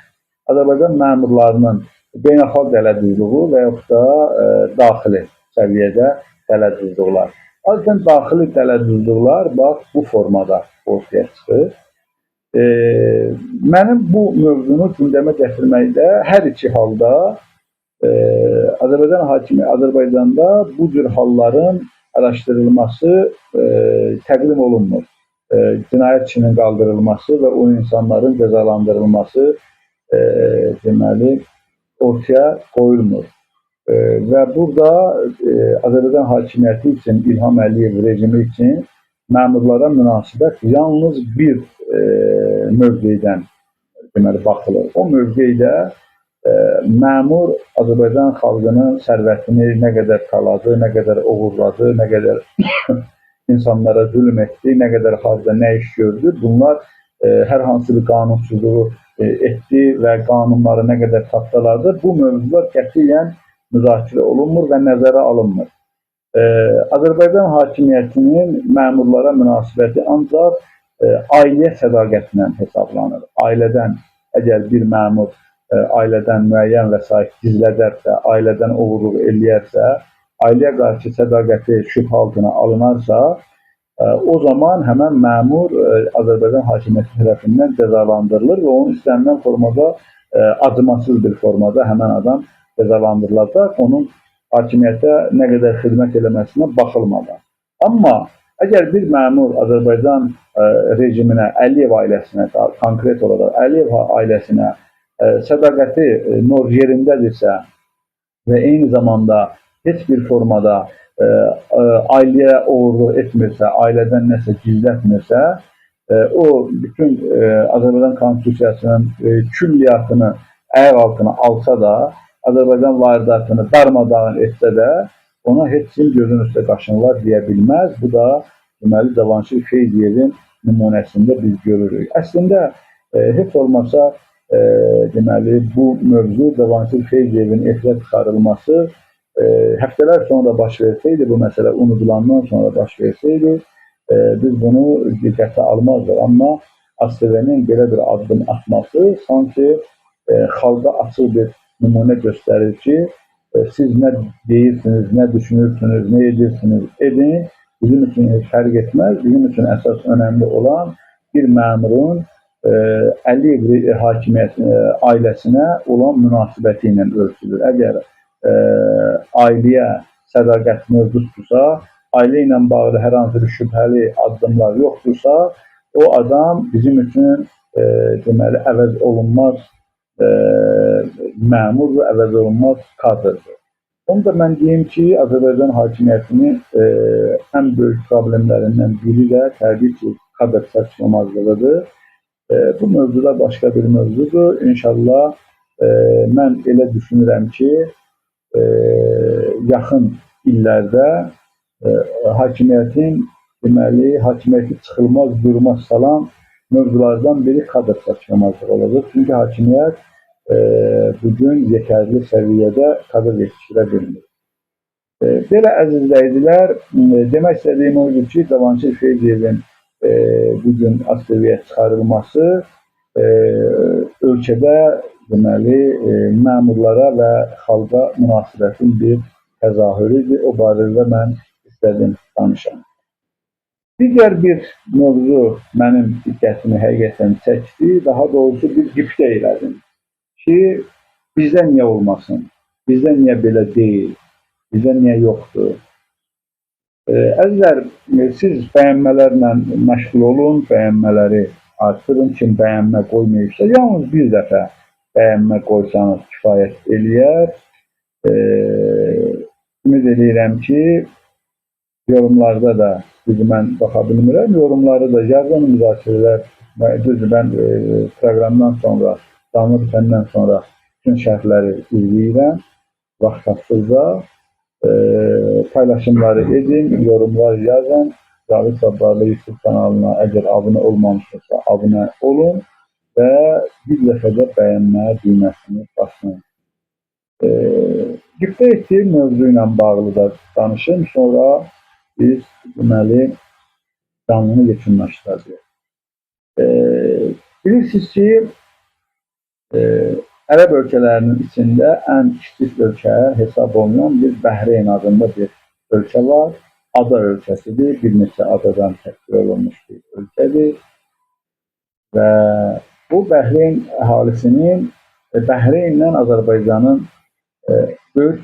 Azərbaycan məmurlarının beynəlxalq dələduzluğu və yaxud da daxili səviyyədə dələduzluqlar. Azdən daxili dələduzluqlar bax bu formada ortaya çıxır. Mənim bu mövzunu gündəmə gətirməkdə hər iki halda Azərbaycan hakimiyyəti Azərbaycanda bu cür halların araşdırılması təqdim olunmur. Cinayət işinin qaldırılması və o insanların cəzalandırılması deməli ortaya qoyulmur. Və burada Azərbaycan hakimiyyəti üçün, İlham Əliyev rejimi üçün məmurlara münasibət yalnız bir mövqeydən deməli baxılır. O mövqeydə məmur Azərbaycan xalqının sərvətini nə qədər taladı, nə qədər oğurladı, nə qədər insanlara zülm etdi, nə qədər harda nə iş gördü. Bunlar hər hansı bir qanunsuzluğu etdi və qanunları nə qədər tapdalardı. Bu mövzular qətiyyən müzakirə olunmur və nəzərə alınmır. Azərbaycan hakimiyyətinin məmurlara münasibəti ancaq ailəyə sədaqətindən hesablanır. Ailədən, əgər bir məmur ailədən müəyyən vəsait gizlədərsə, ailədən oğurluq eləyərsə, ailəyə qarşı sədaqəti şübhə altına alınarsa, o zaman həmən məmur Azərbaycan hakimiyyəti tərəfindən cəzalandırılır və onun istənilən formada, acımasız bir formada həmən adam cəzalandırılacaq, onun hakimiyyətə nə qədər xidmət eləməsinə baxılmadan. Amma əgər bir məmur Azərbaycan rejiminə, Əliyev ailəsinə, konkret olaraq Əliyev ailəsinə sədaqəti yerindədirsə və eyni zamanda heç bir formada ailəyə oğurluq etmirsə, ailədən nəsə gizlətmirsə, o bütün Azərbaycan Konstitusiyasının külliyyatını ayaq altına alsa da, Azərbaycan varidatını darmadağın etsə də, ona heç kim gözün üstə qaşınlar deyə bilməz. Bu da deməli Cavanşir Feyziyevin nümunəsində biz görürük. Əslində heç olmasa deməli bu mövzu Cavanşir Feyziyevin efirə çıxarılması həftələr sonra baş versəydi, bu məsələ unudulandan sonra baş versəydi, biz bunu diqqətə almazdıq. Amma ASTV-nin belə bir addım atması sanki xalqa açıq bir nümunə göstərir ki, siz nə deyirsiniz, nə düşünürsünüz, nə edirsiniz, edin. Bizim üçün fərq etməz. Bizim üçün əsas önəmli olan bir məmurun Əliyev hakimiyyəti ailəsinə olan münasibəti ilə ölçülür. Əgər ailəyə sədaqət mövcudursa, ailə ilə bağlı hər hansı bir şübhəli addımlar yoxdursa, o adam bizim üçün deməli əvəz olunmaz məmur və əvəz olunmaz kadrdır. Onu da mən deyim ki, Azərbaycan hakimiyyətinin ən böyük problemlərindən biri də təbii ki, kadr çatışmamazlığıdır. Bu mövzuda başqa bir mövzudur. İnşallah mən elə düşünürəm ki, yaxın illərdə hakimiyyətin deməli, hakimiyyəti çıxılmaz, durmaz salan mövzulardan biri kadr çatışmamazlığı olacaq. Çünki hakimiyyət bugün yetərli səviyyədə kadr yetişdirə bilmir. Belə əzizləyicilər, demək istədiyim oydur ki, Cavanşir Feyziyevin bugün askerliyə çıxarılması ölkədə deməli məmurlara və xalqa münasibətin bir təzahürüdür. O barədə mən istədim danışam. Digər bir mövzu mənim diqqətimi həqiqətən çəkdi. Daha doğrusu bir qibtə elədim ki, bizdə niyə olmasın? Bizdə niyə belə deyil? Bizdə niyə yoxdur? Əzizlər, siz bəyənmələrlə məşğul olun, bəyənmələri artırın. Kim bəyənmə qoymayıbsa, yalnız bir dəfə bəyənmə qoysanız kifayət eləyər. Ümid edirəm ki, yorumlarda da, düzdür, mən baxa bilmirəm, yorumları da yazın, müzakirələr, düzdür, mən proqramdan sonra, canlı bitəndən sonra bütün şərhləri izləyirəm, vaxt tapdıqca. Paylaşımları edin, yorumlar yazın. Cavid Sabbarlı YouTube kanalına əgər abunə olmamışsınızsa abunə olun və bir dəfədə bəyənmə düyməsini basın. Qibtə etdiyim mövzu ilə bağlı da danışım, sonra biz deməli canlını yekunlaşdıracağıq. Bilirsiniz ki, Ərəb ölkələrinin içində ən kiçik ölkə hesab olunan bir Bəhreyn adında bir ölkə var. Ada ölkəsidir, bir neçə adadan təşkil olunmuş bir ölkədir. Və bu Bəhreyn əhalisinin Bəhreynlə Azərbaycanın böyük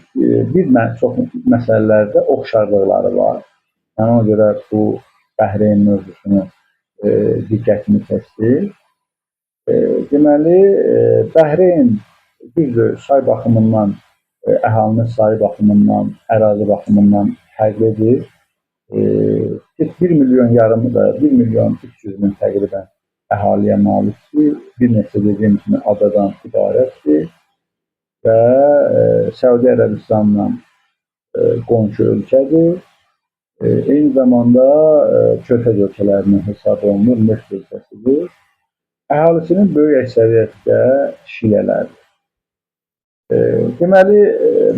çox məsələlərdə oxşarlıqları var. Yəni ona görə bu Bəhreyn mövzusunu diqqətimi çəkdi. Deməli, Bəhreyn düzdür, say baxımından, əhalinin sayı baxımından, ərazi baxımından fərqlidir. 1 milyon yarımı da 1 milyon 300 min təqribən əhaliyə malikdir. Bir neçə dediyim kimi adadan ibarətdir və Səudi Ərəbistanla qonşu ölkədir. Eyni zamanda Körfəz ölkələrinin hesab olunur, neft ölkəsidir. Əhalisinin böyük əksəriyyəti də şiələrdir. Deməli,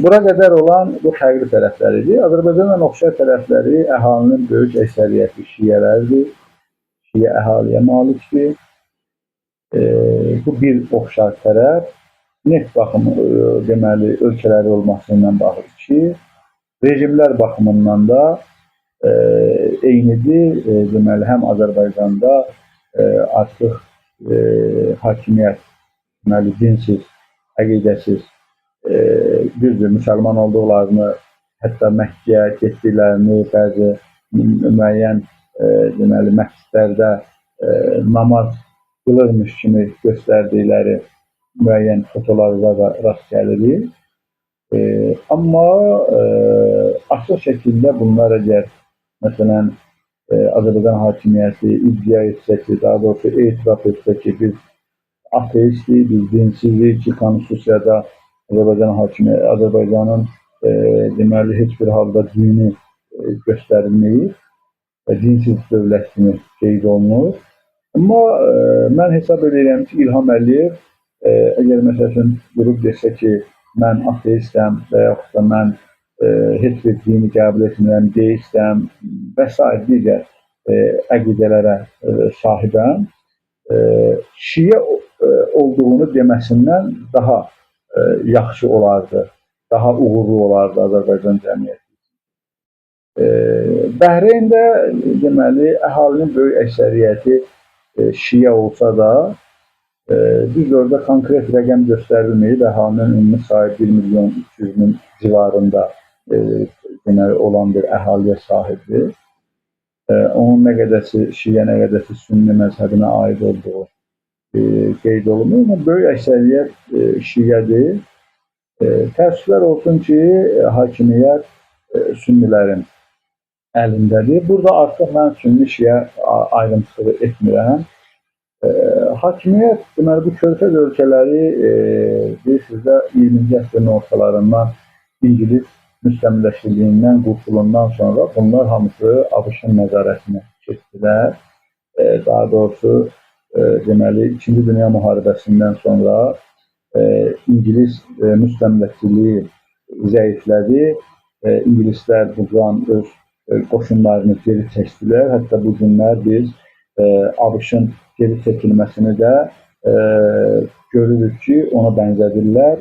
bura qədər olan bu fərqli tərəfləridir. Azərbaycanla oxşar tərəfləri əhalinin böyük əksəriyyəti şiələrdir. Şiə əhaliyə malikdir. Bu bir oxşar tərəf. Neft baxımı, deməli, ölkələri olmasından bağlı ki, rejimlər baxımından da eynidir. Deməli, həm Azərbaycanda artıq hakimiyyət, deməli, dinsiz, əqidəsiz, düzdür, müsəlman olduqlarını, hətta Məkkəyə getdiklərini, bəzi müəyyən, deməli, məscidlərdə namaz qılırmış kimi göstərdikləri müəyyən fotolarda da rast gəlirik. Amma açıq şəkildə bunlar əgər, məsələn, Azərbaycan hakimiyyəti iddia etsə ki, daha doğrusu etiraf etsə ki, biz ateistlik, biz dinsizlik ki, konstitusiyada Azərbaycanın deməli, heç bir halda dini göstərilməyir və dinsiz dövlət kimi qeyd olunur. Amma mən hesab edirəm ki, İlham Əliyev əgər məsələn durub desə ki, mən ateistəm və yaxud da mən heç bir dini qəbul etmirəm, deistəm və s. digər əqidələrə sahibəm, şiə olduğunu deməsindən daha yaxşı olardı, daha uğurlu olardı Azərbaycan cəmiyyəti. Bəhreyndə deməli, əhalinin böyük əksəriyyəti şiə olsa da, biz orada konkret rəqəm göstərilməyib, əhalinin ümumi sayı 1 milyon 300 min civarında deməli, olan bir əhaliyə sahibdir. Onun nə qədəsi şiə, nə qədəsi sünni məzhəbinə aid olduğu qeyd olunur. Amma böyük əksəriyyət şiədir. Təəssüflər olsun ki, hakimiyyət sünnilərin əlindədir. Burada artıq mən sünni-şiə ayrımçılığı etmirəm. Hakimiyyət, deməli, bu Körfəz ölkələri bilirsiniz də 20-ci əsrin ortalarından İngilis müstəmləkçiliyindən qurtulundan sonra bunlar hamısı ABŞ-ın nəzarətinə keçdilər. Daha doğrusu, deməli, 2-ci Dünya müharibəsindən sonra İngilis müstəmləkçiliyi zəiflədi İngilislər buradan öz qoşunlarını geri çəkdilər. Hətta bu günlər biz ABŞ-ın geri çəkilməsini də görürük ki, ona bənzədirlər.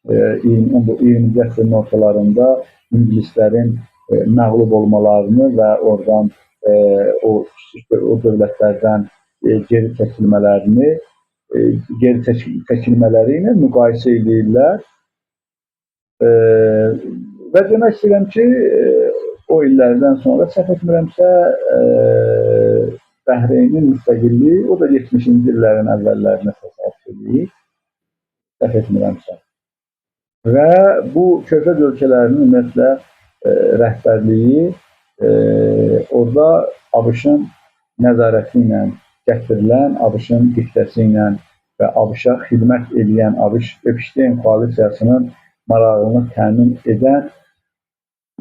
20-ci əsrin ortalarında İngilislərin məğlub olmalarını və oradan o dövlətlərdən geri çəkilmələrini ilə müqayisə edirlər. Və demək istəyirəm ki, o illərdən sonra səhv etmirəmsə Bəhreynin müstəqilliyi, o da 70-ci illərin əvvəllərinə təsadüf edir, səhv etmirəmsə. Və bu Körfəz ölkələrinin ümumiyyətlə rəhbərliyi orada ABŞ-ın nəzarəti ilə gətirilən, ABŞ-ın diktəsi ilə və ABŞ-a xidmət edən, Epstein koalisiyasının marağını təmin edən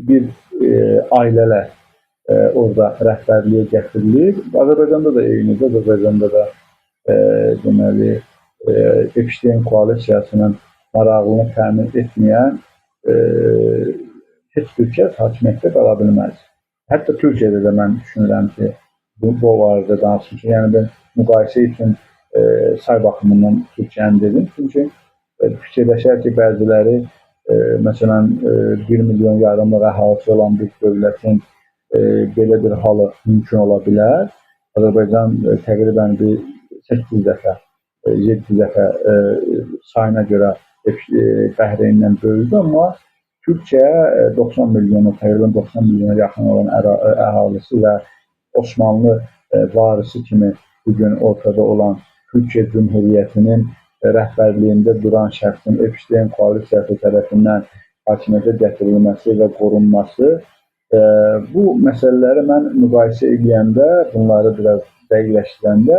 bir ailələr orada rəhbərliyə gətirilir. Azərbaycanda da eynidir. Azərbaycanda da deməli Epstein koalisiyasının marağını təmin etməyən heç bir kəs hakimiyyətdə qala bilməz. Hətta Türkiyədə də mən düşünürəm ki, bu barədə danışmışam. Yəni ben müqayisə üçün say baxımından Türkiyəni dedim. Çünki fikirləşər ki, bəziləri məsələn 1,5 milyon əhalisi olan bir dövlətin belə bir halı mümkün ola bilər. Azərbaycan təqribən bir 8 dəfə, 7 dəfə sayına görə Bəhreyindən böyüdür, amma Türkiyə 90 milyonu, təqribən 90 milyona yaxın olan əhalisi və Osmanlı varisi kimi bugün ortada olan Türkiyə Cumhuriyyətinin rəhbərliyində duran şəxsin Epstein koalisiyası tərəfindən hakimiyyətə gətirilməsi və qorunması, bu məsələləri mən müqayisə edəndə, bunları biraz dəqiqləşdirəndə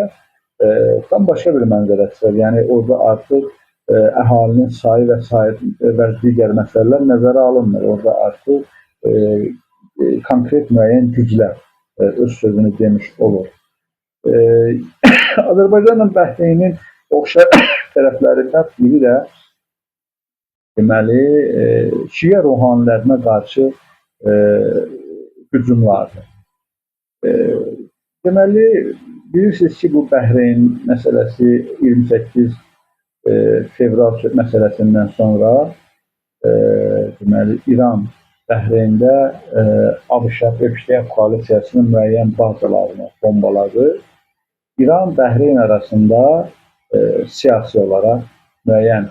tam başqa bir mənzərə çıxır. Yəni orada artıq əhalinin sayı və digər məsələlər nəzərə alınmır. Orada artıq konkret müəyyən güclər öz sözünü demiş olur. Azərbaycanla Bəhreynin oxşar tərəflərindən biri də deməli Şiə ruhanilərinə qarşı hücumlardır. Deməli, bilirsiniz ki, bu Bəhreyn məsələsi 28 fevral məsələsindən sonra deməli İran Bəhreyndə ABŞ-a Epstein koalisiyasının müəyyən bazalarını bombaladı. İran Bəhreyn arasında siyasi olaraq müəyyən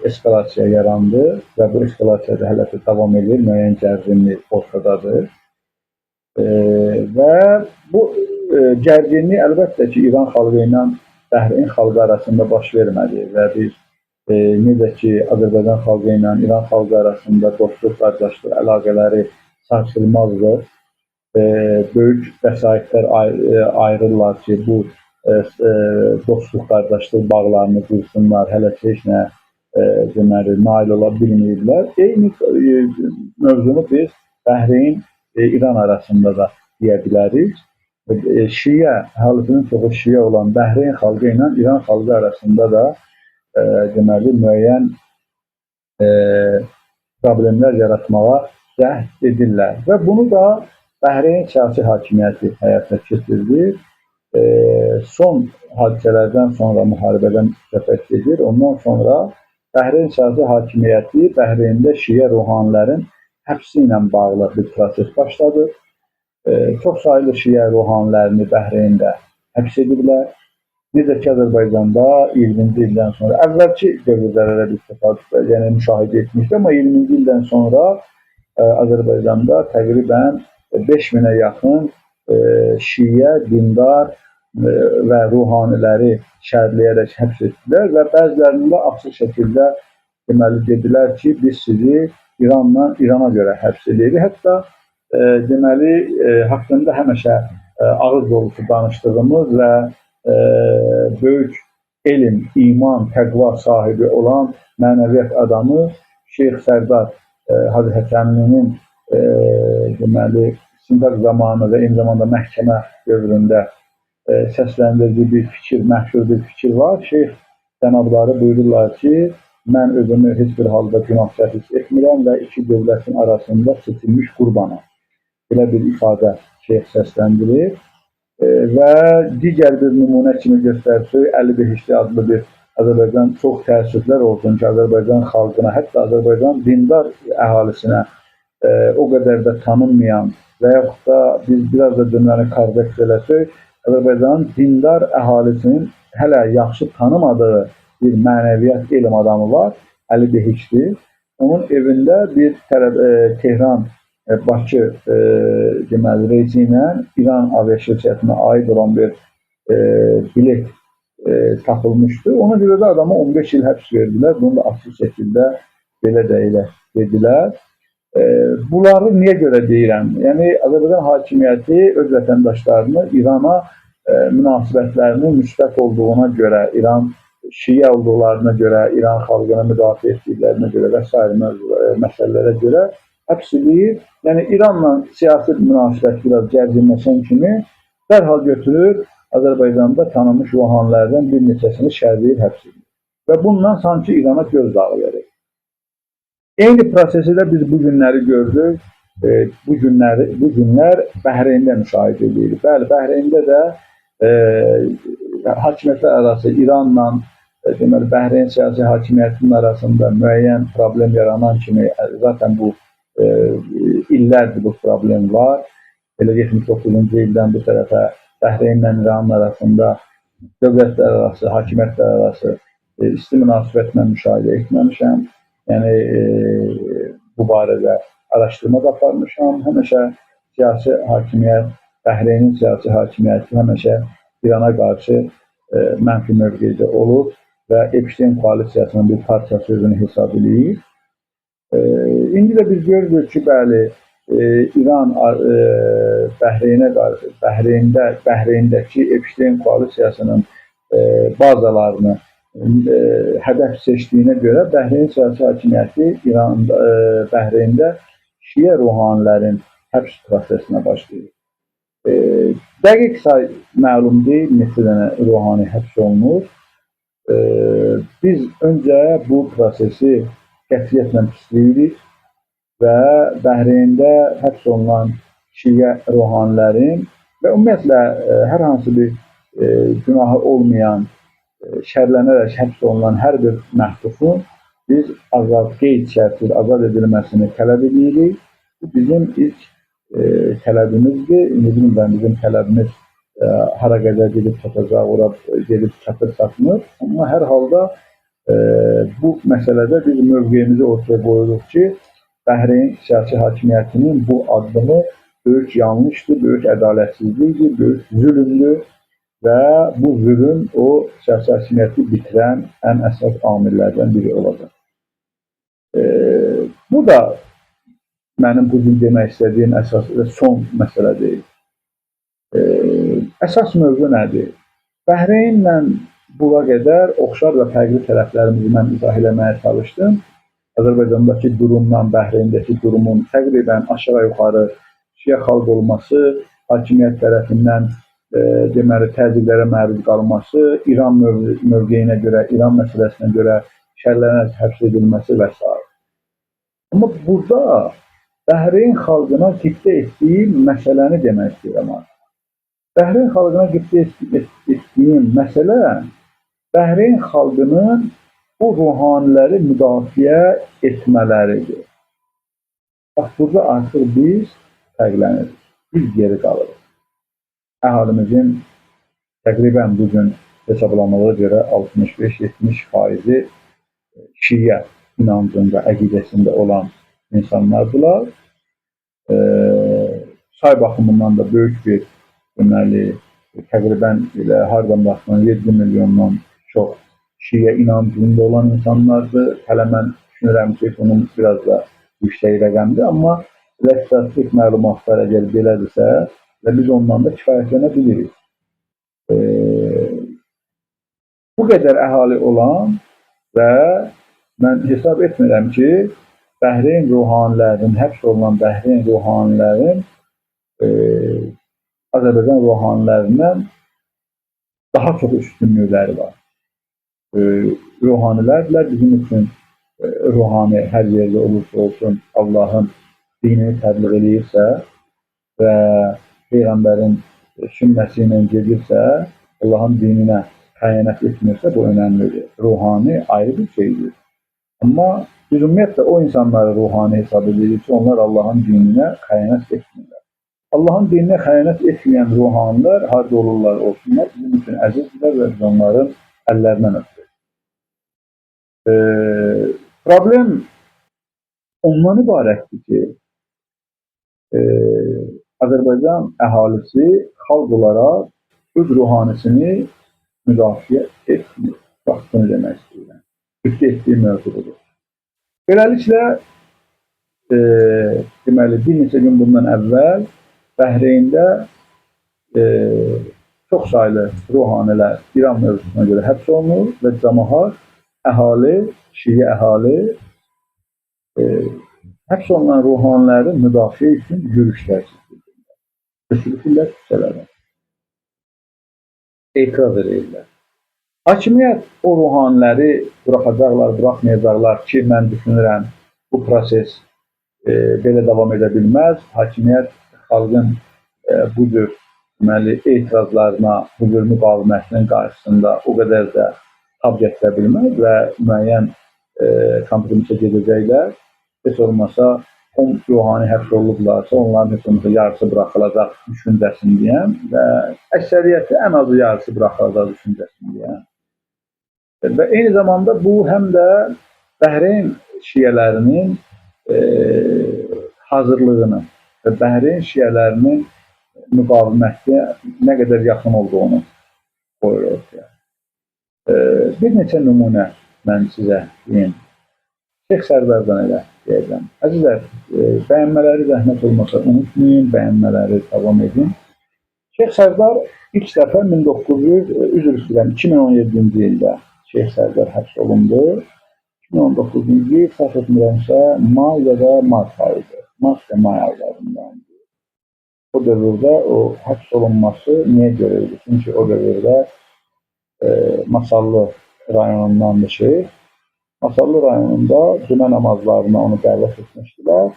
eskalasiya yarandı və bu eskalasiya da hələ də davam edir, müəyyən gərginlik ortadadır. Və bu gərginlik əlbəttə ki, İran xalqı ilə Bəhreyn xalqı arasında baş vermədi və biz necə ki, Azərbaycan xalqı ilə İran xalqı arasında dostluq, qardaşlıq əlaqələri sarsılmazdır. Böyük vəsaitlər ayırırlar ki, bu dostluq, qardaşlıq bağlarını qursunlar, hələ ki, heç nə deməli, nail ola bilməyirlər. Eyni mövzunu biz Bəhreyn İran arasında da deyə bilərik. Şiə, əhalisinin çoxu Şiə olan Bəhreyn xalqı ilə İran xalqı arasında da deməli müəyyən problemlər yaratmağa cəhd edirlər. Və bunu da Bəhreyn siyasi hakimiyyəti həyata keçirdi. Son hadisələrdən sonra müharibədən söhbət edir. Ondan sonra Bəhreyn siyasi hakimiyyəti Bəhreyndə Şiə ruhanilərin həbsi ilə bağlı bir proses başladı. Çox sayılı Şiə ruhanilərini Bəhreyndə həbs ediblər. Necə ki, Azərbaycanda 20-ci ildən sonra, əvvəlki dövrlərə bir təsadüflər, yəni müşahidə etmişdir, amma 20-ci ildən sonra Azərbaycanda təqribən 5000-ə yaxın Şiə, dindar və ruhaniləri şərləyərək həbs etdilər və bəzilərində açıq şəkildə deməli dedilər ki, biz sizi İrana görə həbs edirik. Hətta deməli, haqqında həmişə ağız dolusu danışdığımız və böyük elm, iman, təqva sahibi olan mənəviyyat adamı Şeyx Sərdar Hacı Həkəmlinin deməli, istintaq zamanı və eyni zamanda məhkəmə dövründə səsləndirdiyi bir fikir, məşhur bir fikir var. Şeyx cənabları buyururlar ki, mən özümü heç bir halda günahkar hiss etmirəm və iki dövlətin arasında seçilmiş qurbanam. Belə bir ifadə şeyh səsləndirir. Və digər bir nümunə kimi göstərsə, Əli Behişti adlı bir Azərbaycan çox təəssüflər olsun ki, Azərbaycan xalqına, hətta Azərbaycan dindar əhalisinə o qədər də tanınmayan və yaxud da biz biraz da cümləni korrekt eləsək, Azərbaycanın dindar əhalisinin hələ yaxşı tanımadığı bir mənəviyyat elm adamı var, Əli Behişti. Onun evində bir Tehran Bakı deməli reysi ilə İran aviaşirkətinə aid olan bir bilet tapılmışdı. Ona görə də adama 15 il həbs verdilər. Bunu da açıq şəkildə belə də elə dedilər. Bunları niyə görə deyirəm? Yəni Azərbaycan hakimiyyəti öz vətəndaşlarını İrana münasibətlərinin müsbət olduğuna görə, İran Şiə olduqlarına görə, İran xalqını müdafiə etdiklərinə görə və s. məsələlərə görə həbs edir. Yəni İranla siyasi münasibət biraz gərginləşən kimi dərhal götürür Azərbaycanda tanınmış ruhanilərdən bir neçəsini şərləyib həbs edir. Və bundan sanki İrana gözdağı verir. Eyni prosesi də biz bu günləri gördük. Bu günlər Bəhreyndə müşahidə edilir. Bəli, Bəhreyndə də hakimiyyətlər arası İranla deməli Bəhreyn siyasi hakimiyyətinin arasında müəyyən problem yaranan kimi zaten bu illərdir bu problem var. Elə 79-cu ildən bu tərəfə Bəhreynlə İranın arasında dövlətlər arası, hakimiyyətlər arası isti münasibətlə müşahidə etməmişəm. Yəni bu barədə araşdırma da aparmışam. Həmişə siyasi hakimiyyət, Bəhreynin siyasi hakimiyyəti həmişə İrana qarşı mənfi mövqedə olur və Epstein koalisiyasının bir parçası özünü hesab edir. İndi də biz görürük ki, bəli, İran Bəhreyndəki Epstein koalisiyasının bazalarını hədəf seçdiyinə görə Bəhreyn siyasi hakimiyyəti Bəhreyndə Şiə ruhanilərin həbs prosesinə başlayır. Dəqiq say məlum deyil, neçə dənə ruhani həbs olunur. Biz öncə bu prosesi qətiyyətlə pisləyirik və Bəhreyndə həbs olunan Şiə ruhanilərin və ümumiyyətlə hər hansı bir günahı olmayan, şərlənərək həbs olunan hər bir məhbufun biz qeyd şərtsiz azad edilməsini tələb edirik. Bu bizim ilk tələbimizdir. Bilmirəm, bizim tələbimiz hara qədər gedib çatacaq, ora gedib çatır-çatmır. Amma hər halda bu məsələdə biz mövqeyimizi ortaya qoyuruq ki, Bəhreyn siyasi hakimiyyətinin bu addımı böyük yanlışdır, böyük ədalətsizlikdir, böyük zülümdür və bu zülüm o siyasi hakimiyyəti bitirən ən əsas amillərdən biri olacaq. Bu da mənim bugün demək istədiyim əsas və son məsələ deyil. Əsas mövzu nədir? Bəhreynlə buna qədər oxşar və fərqli tərəflərimizi mən izah eləməyə çalışdım. Azərbaycandakı durumdan Bəhreyndəki durumun təqribən aşağı-yuxarı Şiə xalq olması, hakimiyyət tərəfindən deməli təzyiqlərə məruz qalması, İran mövqeyinə görə, İran məsələsinə görə şərlənərək həbs edilməsi və s. Amma burada Bəhreyn xalqına qibtə etdiyim məsələni demək istəyirəm. Bəhreyn xalqına qibtə etdiyim məsələ Bəhreyn xalqının bu ruhaniləri müdafiə etmələridir. Bax, burada artıq biz fərqlənirik, biz geri qalırıq. Əhalimizin təqribən bugün hesablamalara görə 65-70% Şiə inancında, əqidəsində olan insanlardılar. Say baxımından da böyük bir deməli, təqribən elə hardan baxsan 7 milyondan çox Şiə inancında olan insanlardır. Hələ mən düşünürəm ki, bunun biraz da yüksək rəqəmdir, amma statistik məlumatlar əgər belədirsə və biz ondan da kifayətlənə bilirik. Bu qədər əhali olan və mən hesab etmirəm ki, Bəhreyn ruhanilərinin, həbs olunan Bəhreyn ruhanilərin Azərbaycan ruhanilərindən daha çox üstünlükləri var. ruhanilərdirlər. Bizim üçün ruhani hər yerdə olursa olsun Allahın dinini təbliğ edirsə və Peyğəmbərin sünnəsi ilə gedirsə, Allahın dininə xəyanət etmirsə, bu önəmlidir. Ruhani ayrı bir şeydir. Amma biz ümumiyyətlə o insanları ruhani hesab edirik ki, onlar Allahın dininə xəyanət etmirlər. Allahın dininə xəyanət etməyən ruhanilər harada olurlar olsunlar, bizim üçün əzizdirlər və biz onların əllərindən öpürük. Problem ondan ibarətdir ki, Azərbaycan əhalisi xalq olaraq öz ruhanisini müdafiə etmir. Bax, bunu demək istəyirəm. Ciddi etdiyi mövzudur. Beləliklə, deməli, bir neçə gün bundan əvvəl Bəhreyndə çox saylı ruhanilər İran mövzusuna görə həbs olunur və cəmaət, əhali, şiə əhali həbs olunan ruhaniləri müdafiə üçün yürüşlər çəkirlər. Götürürlər küçələrə. Etiraz edirlər. Hakimiyyət o ruhaniləri buraxacaqlar, buraxmayacaqlar ki, mən düşünürəm, bu proses belə davam edə bilməz. Hakimiyyət xalqın bu cür etirazlarına, bu cür müqavimətinin qarşısında o qədər də tab gətirə bilməz və müəyyən kompromisə gedəcəklər. Heç olmasa, o ruhani həbs olunublarsa, onların heç olmasa yarısı buraxılacaq düşüncəsini deyən və əksəriyyəti ən azı yarısı buraxılacaq düşüncəsini deyən. Və eyni zamanda bu həm də Bəhreyn şiələrinin hazırlığını və Bəhreyn şiələrinin müqavimətə nə qədər yaxın olduğunu qoyur ortaya. Bir neçə nümunə mən sizə deyim. Şeyx Sərdardan elə deyəcəm. Əzizlər, bəyənmələri zəhmət olmasa unutmayın, bəyənmələri davam edin. Şeyx Sərdar ilk dəfə 2017-ci ildə Şeyx Sərdar həbs olundu. 2019-cu il, səhv etmirəmsə, may ya da mart ayıdır. Mart və may aylarından. O dövrdə o həbs olunması niyə görüldü? Çünki o dövrdə Masallı rayonundandır Şeyx. Masallı rayonunda cümə namazlarına onu dəvət etmişdilər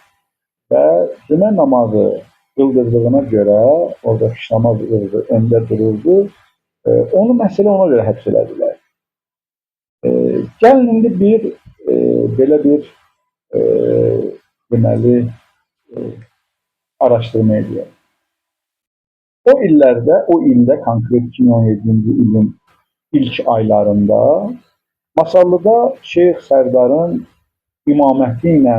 və cümə namazı qıldırdığına görə, orada fiş namaz öndə dururdu, onu məsələ ona görə həbs elədilər. Gəlin indi belə bir deməli araşdırma edəyək. O ildə konkret 2017-ci ilin ilk aylarında Masallıda Şeyx Sərdarın imaməti ilə,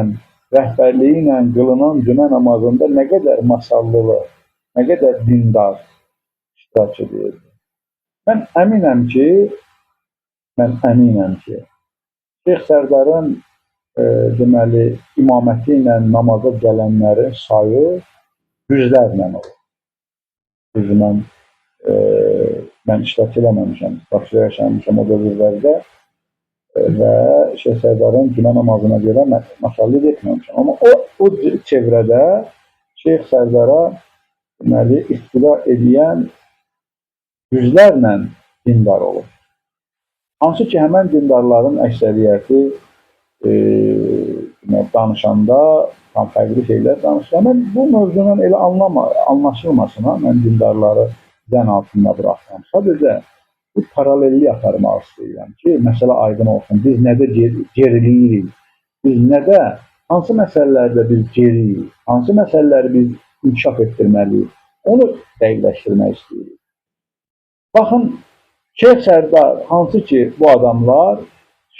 rəhbərliyi ilə qılınan cümə namazında nə qədər masallılı, nə qədər dindar iştirak edirdi. Mən əminəm ki, Şeyx Sərdarın deməli, imaməti ilə namaza gələnlərin sayı yüzlərlə olur. Düzdür, mən iştirak eləməmişəm, Bakıda yaşamışam o dövrlərdə və Şeyx Sərdarın cümə namazına görə masallı etməmişəm. Amma o çevrədə Şeyx Sərdara deməli, iqtida edən yüzlərlə dindar olur. Hansı ki, həmən dindarların əksəriyyəti danışanda tam fərqli şeylər danışır. Mən bu mövzunun elə anlaşılmasına mən dindarları zən altında bıraxıram. Sadəcə bu paralelliyi aparmaq istəyirəm ki, məsələ aydın olsun. Biz nədə geriliyirik? Biz nədə, hansı məsələlərdə biz geriyirik? Hansı məsələləri biz inkişaf etdirməliyik? Onu dəqiqləşdirmək istəyirik. Baxın, Şeyx Sərdar, hansı ki bu adamlar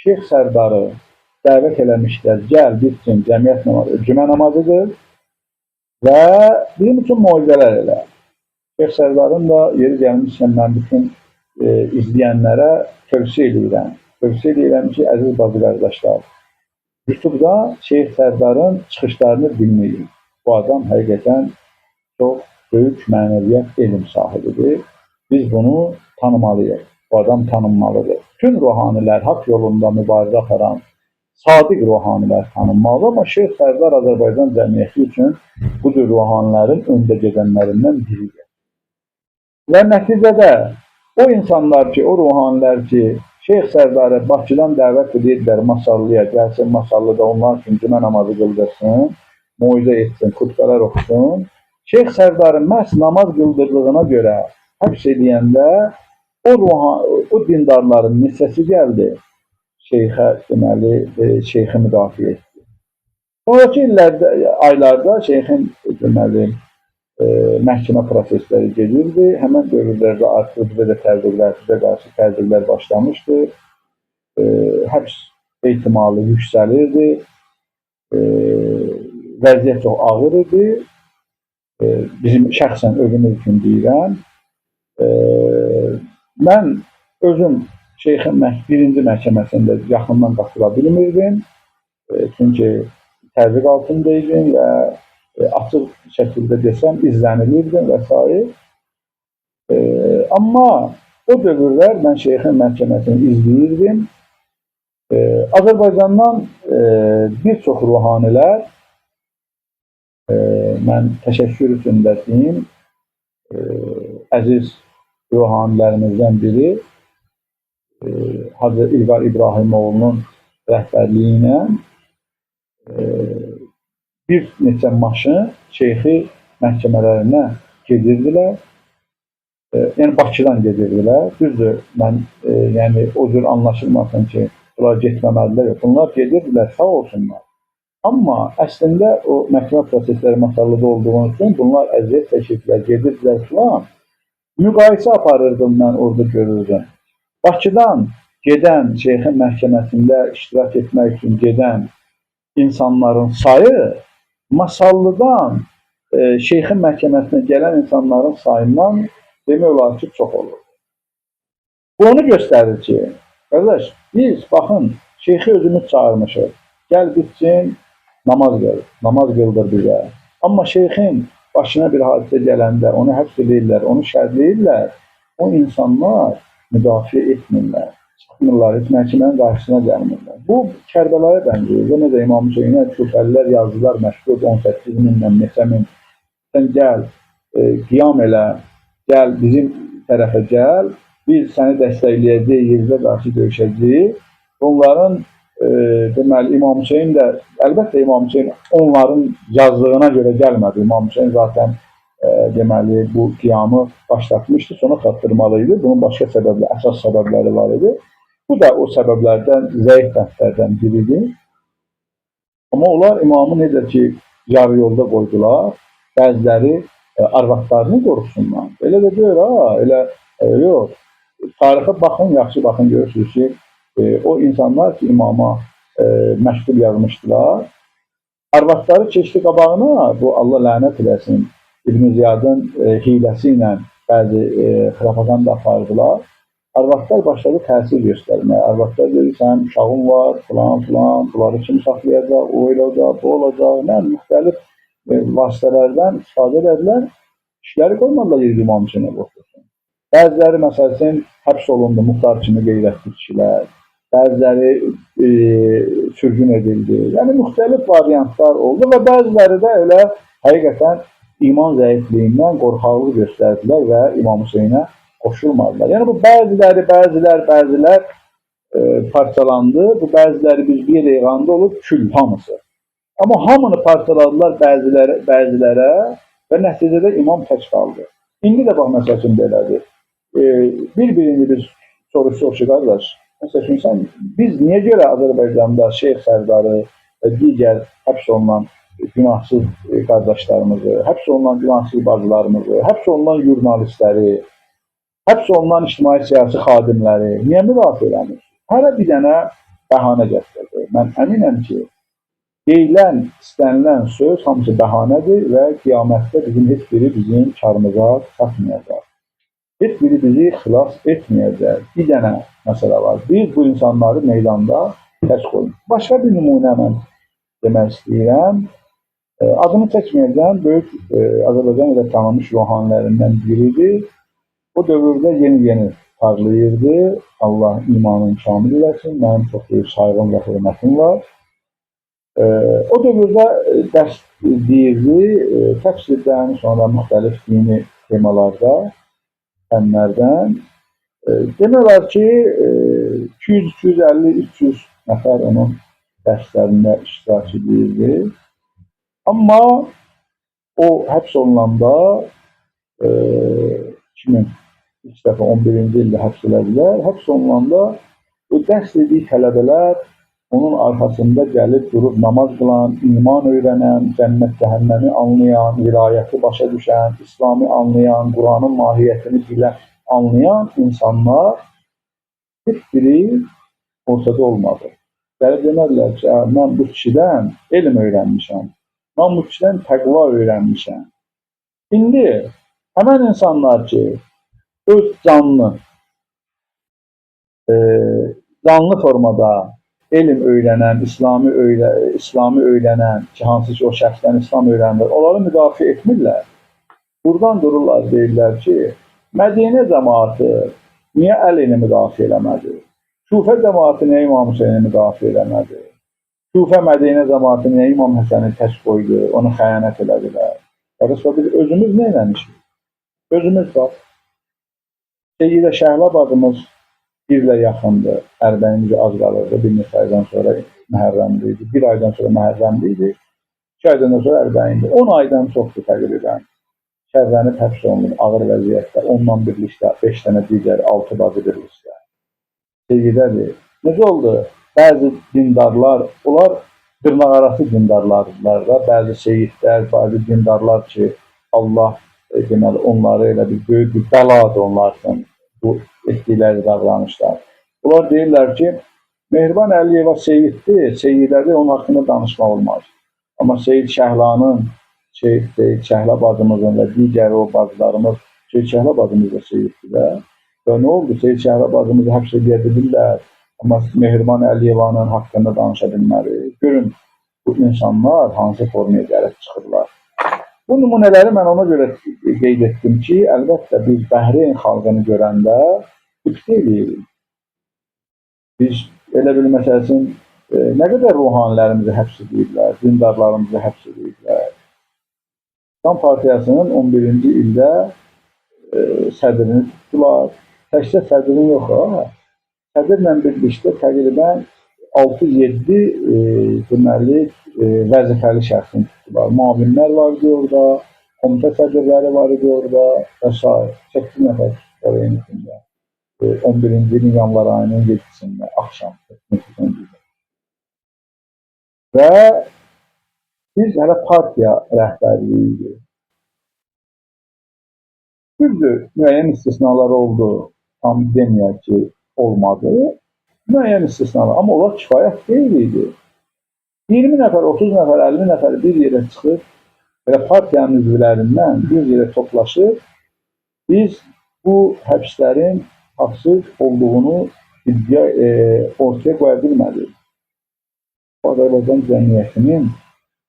Şeyx Sərdarı dəvət eləmişlər, gəl, bitsin, cəmiyyət namazı, cümə namazıdır və bizim üçün mucizələr elə. Şeyx Sərdarın da yeri gəlmişkən mən bütün izləyənlərə tövsiyə edirəm. Tövsiyə edirəm ki, əziz bazı qardaşlar, YouTube-da Şeyx Sərdarın çıxışlarını dinləyin. Bu adam həqiqətən çox böyük mənəviyyat elm sahibidir. Biz bunu tanımalıyıq. Bu adam tanınmalıdır. Bütün ruhanilər, haqq yolunda mübarizə aparan sadiq ruhanilər tanınmalıdır. Amma Şeyx Sərdar Azərbaycan cəmiyyəti üçün bu cür ruhanilərin öndə gedənlərindən biridir. Və nəticədə o insanlar ki, o ruhanilər ki, Şeyx Sərdarı Bakıdan dəvət edirlər Masallıya, gəlsin Masallıda onlar üçün cümə namazı qıldırsın, moizə etsin, xutbələr oxusun. Şeyx Sərdarı məhz namaz qıldırdığına görə həbs edəndə o dindarların neçəsi gəldi şeyxə, deməli, şeyxi müdafiə etdi. Sonraki illərdə, aylarda şeyxin, deməli, məhkəmə prosesləri gedirdi. Həmən dövrlərdə artıq bizə də bizə qarşı təzyiqlər başlamışdı. Həbs ehtimalı yüksəlirdi. Vəziyyət çox ağır idi. Bizim şəxsən özüm üçün deyirəm. Mən özüm şeyxin birinci məhkəməsində yaxından qatıla bilmirdim. Çünki təzyiq altındaydım və açıq şəkildə desəm izlənilirdim və s. Amma o dövrlər mən şeyxin məhkəməsini izləyirdim. Azərbaycandan bir çox ruhanilər, mən təşəkkür üçün də deyim, əziz ruhanilərimizdən biri Hacı İlqar İbrahimoğlu'nun rəhbərliyi ilə bir neçə maşın şeyxi məhkəmələrinə gedirdilər. Yəni Bakıdan gedirdilər. Düzdür, mən yəni o cür anlaşılmasın ki, bunlar getməməlidirlər. Bunlar gedirdilər, sağ olsunlar. Amma əslində o məhkəmə prosesləri Masallıda olduğu üçün bunlar əziyyət çəkirlər, gedirdilər filan. Müqayisə aparırdım mən orada görürdüm. Bakıdan gedən şeyxin məhkəməsində iştirak etmək üçün gedən insanların sayı Masallıdan şeyxin məhkəməsinə gələn insanların sayından demək olar ki, çox olur. Bu onu göstərir ki, qardaş, biz baxın, şeyxi özümüz çağırmışıq. Gəl bitsin, namaz qıldır bizə. Amma şeyxin başına bir hadisə gələndə onu həbs edirlər, onu şərhləyirlər, o insanlar müdafiə etmirlər. Çıxmırlar, heç məhkəmənin qarşısına gəlmirlər. Bu, Kərbəlaya bənzəyir. Və necə İmam Hüseynə şübhəlilər yazdılar, məşhur 18 minlə, neçə min. Sən gəl, qiyam elə, gəl, bizim tərəfə gəl, biz səni dəstəkləyəcəyik, yerizə qarşı döyüşəcəyik. Onların, deməli, İmam Hüseyn də, əlbəttə İmam Hüseyn onların yazdığına görə gəlmədi. İmam Hüseyn zaten, deməli, bu qiyamı başlatmışdı, sonra çatdırmalıydı. Bunun başqa səbəbləri, əsas səbəbləri var idi. Bu da o səbəblərdən, zəif bəndlərdən biridir. Amma onlar imamı necə ki, yarı yolda qoydular, bəziləri arvadlarını qorusunlar. Elə də deyir, elə yox. Tarixə baxın, yaxşı baxın, görürsünüz ki, o insanlar ki, imama məktub yazmışdılar, arvadları keçdi qabağına, bu Allah lənət eləsin, İbn Ziyadın hiləsi ilə bəzi xilafatan da apardılar. Arvadlar başladı təsir göstərməyə. Arvadlar dedi, sənin uşağın var, filan, bunları kim saxlayacaq, o olacaq, bu olacaq, müxtəlif vasitələrdən istifadə edədilər. İşləri qoymadılar İmam Hüseynə qorxursun. Bəziləri, məsələn, həbs olundu, muxtar kimi qeyrətli kişilər. Bəziləri sürgün edildi. Yəni, müxtəlif variantlar oldu və bəziləri də elə həqiqətən iman zəifliyindən qorxaqlıq göstərdilər və İmam Hüseynə qoşulmadılar. Yəni, bu bəzilər parçalandı. Bu bəziləri biz bir eyğanda olub kül hamısı. Amma hamını parçaladılar bəzilərə və nəticədə imam tək qaldı. İndi də bax, məsəl üçün belədir. Bir-birini biz soruşuq ki, qardaş, məsəl üçün, biz niyə görə Azərbaycanda Şeyx Sərdarı və digər həbs olunan günahsız qardaşlarımızı, həbs olunan günahsız bacılarımızı, həbs olunan jurnalistləri, həbs olunan ictimai-siyasi xadimləri niyə müdafiə eləmir? Hərə bir dənə bəhanə gətirir. Mən əminəm ki, deyilən, istənilən söz hamısı bəhanədir və qiyamətdə bizim heç biri bizim karımıza çatmayacaq. Heç biri bizi xilas etməyəcək. Bir dənə məsələ var. Biz bu insanları meydanda təs qoyun. Başqa bir nümunə mən demək istəyirəm. Adını çəkməyəcəm, böyük Azərbaycan ilə tanınmış ruhanilərindən biridir. O dövrdə yeni parlayırdı. Allah imanın kamil eləsin. Mənim çox böyük saygım və hörmətim var. O dövrdə dərs deyirdi, təfsirdən, sonra müxtəlif dini temalarda, fənlərdən. Demək olar ki, 200, 250, 300 nəfər onun dərslərində iştirak edirdi. Amma o həbs olunanda 2000 ilk dəfə 11-ci ildə həbs elədilər. Həbs olunanda o dərs dediyi tələbələr onun arxasında gəlib durub namaz qılan, iman öyrənən, cənnət cəhənnəmi anlayan, vilayəti başa düşən, İslamı anlayan, Quranın mahiyyətini bilən, anlayan insanlar heç biri ortada olmadı. Gəlib demədilər ki, mən bu kişidən elm öyrənmişəm, mən bu kişidən təqva öyrənmişəm. İndi həmən insanlar ki, öz canlı formada elm öyrənən, İslamı öyrənən ki, hansı ki o şəxsdən İslam öyrənir, onları müdafiə etmirlər. Buradan dururlar, deyirlər ki, Mədinə cəmaatı niyə Əlini müdafiə eləmədi? Kufə cəmaatı niyə İmam Hüseyni müdafiə eləmədi? Kufə Mədinə cəmaatı niyə İmam Həsəni tək qoydu, onu xəyanət elədilər? Qarışqa biz özümüz nə eləmişik? Özümüz var. Seyyidə Şəhla bacımız bir ilə yaxındır. Ərbənincə az qalırdı. Bir neçə aydan sonra Məhərrəmli idi. Bir aydan sonra Məhərrəmli idi. 2 aydan sonra Ərbənində. 10 aydan çoxdur təqribən. Şərrənib həbs olunur ağır vəziyyətdə. Onunla birlikdə 5 dənə digər 6 bacı birlikdə. Seyyidədir. Necə oldu? Bəzi dindarlar, onlar dırnaqarası dindarlardılar da. Bəzi seyyidlər, bəzi dindarlar ki, Allah deməli, onları elə bir böyük bir bəladır onlar üçün bu etdikləri davranışlar. Bunlar deyirlər ki, Mehriban Əliyeva Seyyiddir, Seyyidədir, onun haqqında danışmaq olmaz. Amma Seyyid Şəhlanın, Seyyid Şəhla bacımızın və digər o bacılarımız, Seyyid Şəhla bacımız da Seyyiddir də. Və nə oldu? Seyyid Şəhla bacımızı həbs edə bilirlər, amma Mehriban Əliyevanın haqqında danışa bilməli. Görün, bu insanlar hansı formaya gəlib çıxırlar. Bu nümunələri mən ona görə qeyd etdim ki, əlbəttə biz Bəhreyn xalqını görəndə iqti eləyirik. Biz elə bil məsələsin, nə qədər ruhanilərimizi həbs edirlər, dindarlarımızı həbs edirlər. İslam Partiyasının 11-ci ildə sədrini tutdular. Təkcə sədrini yox, sədrlə birlikdə təqribən 6-7 deməli vəzifəli şəxsini tutdular. Müavinlər var idi orada, komitə sədrləri var idi orada və s. 8 nəfər tutdular eyni gündə. 11-ci ilin yanvar ayının 7-sində, axşam. Və biz hələ partiya rəhbərliyi idi. Düzdür, müəyyən istisnalar oldu, tam deməyək ki, olmadı. Müəyyən istisnalar, amma onlar kifayət deyil idi. 20 nəfər, 30 nəfər, 50 nəfər bir yerə çıxır, belə partiyanın üzvlərindən bir yerə toplaşır, biz bu həbslərin haqsız olduğunu ortaya qoya bilmədik. Azərbaycan cəmiyyətinin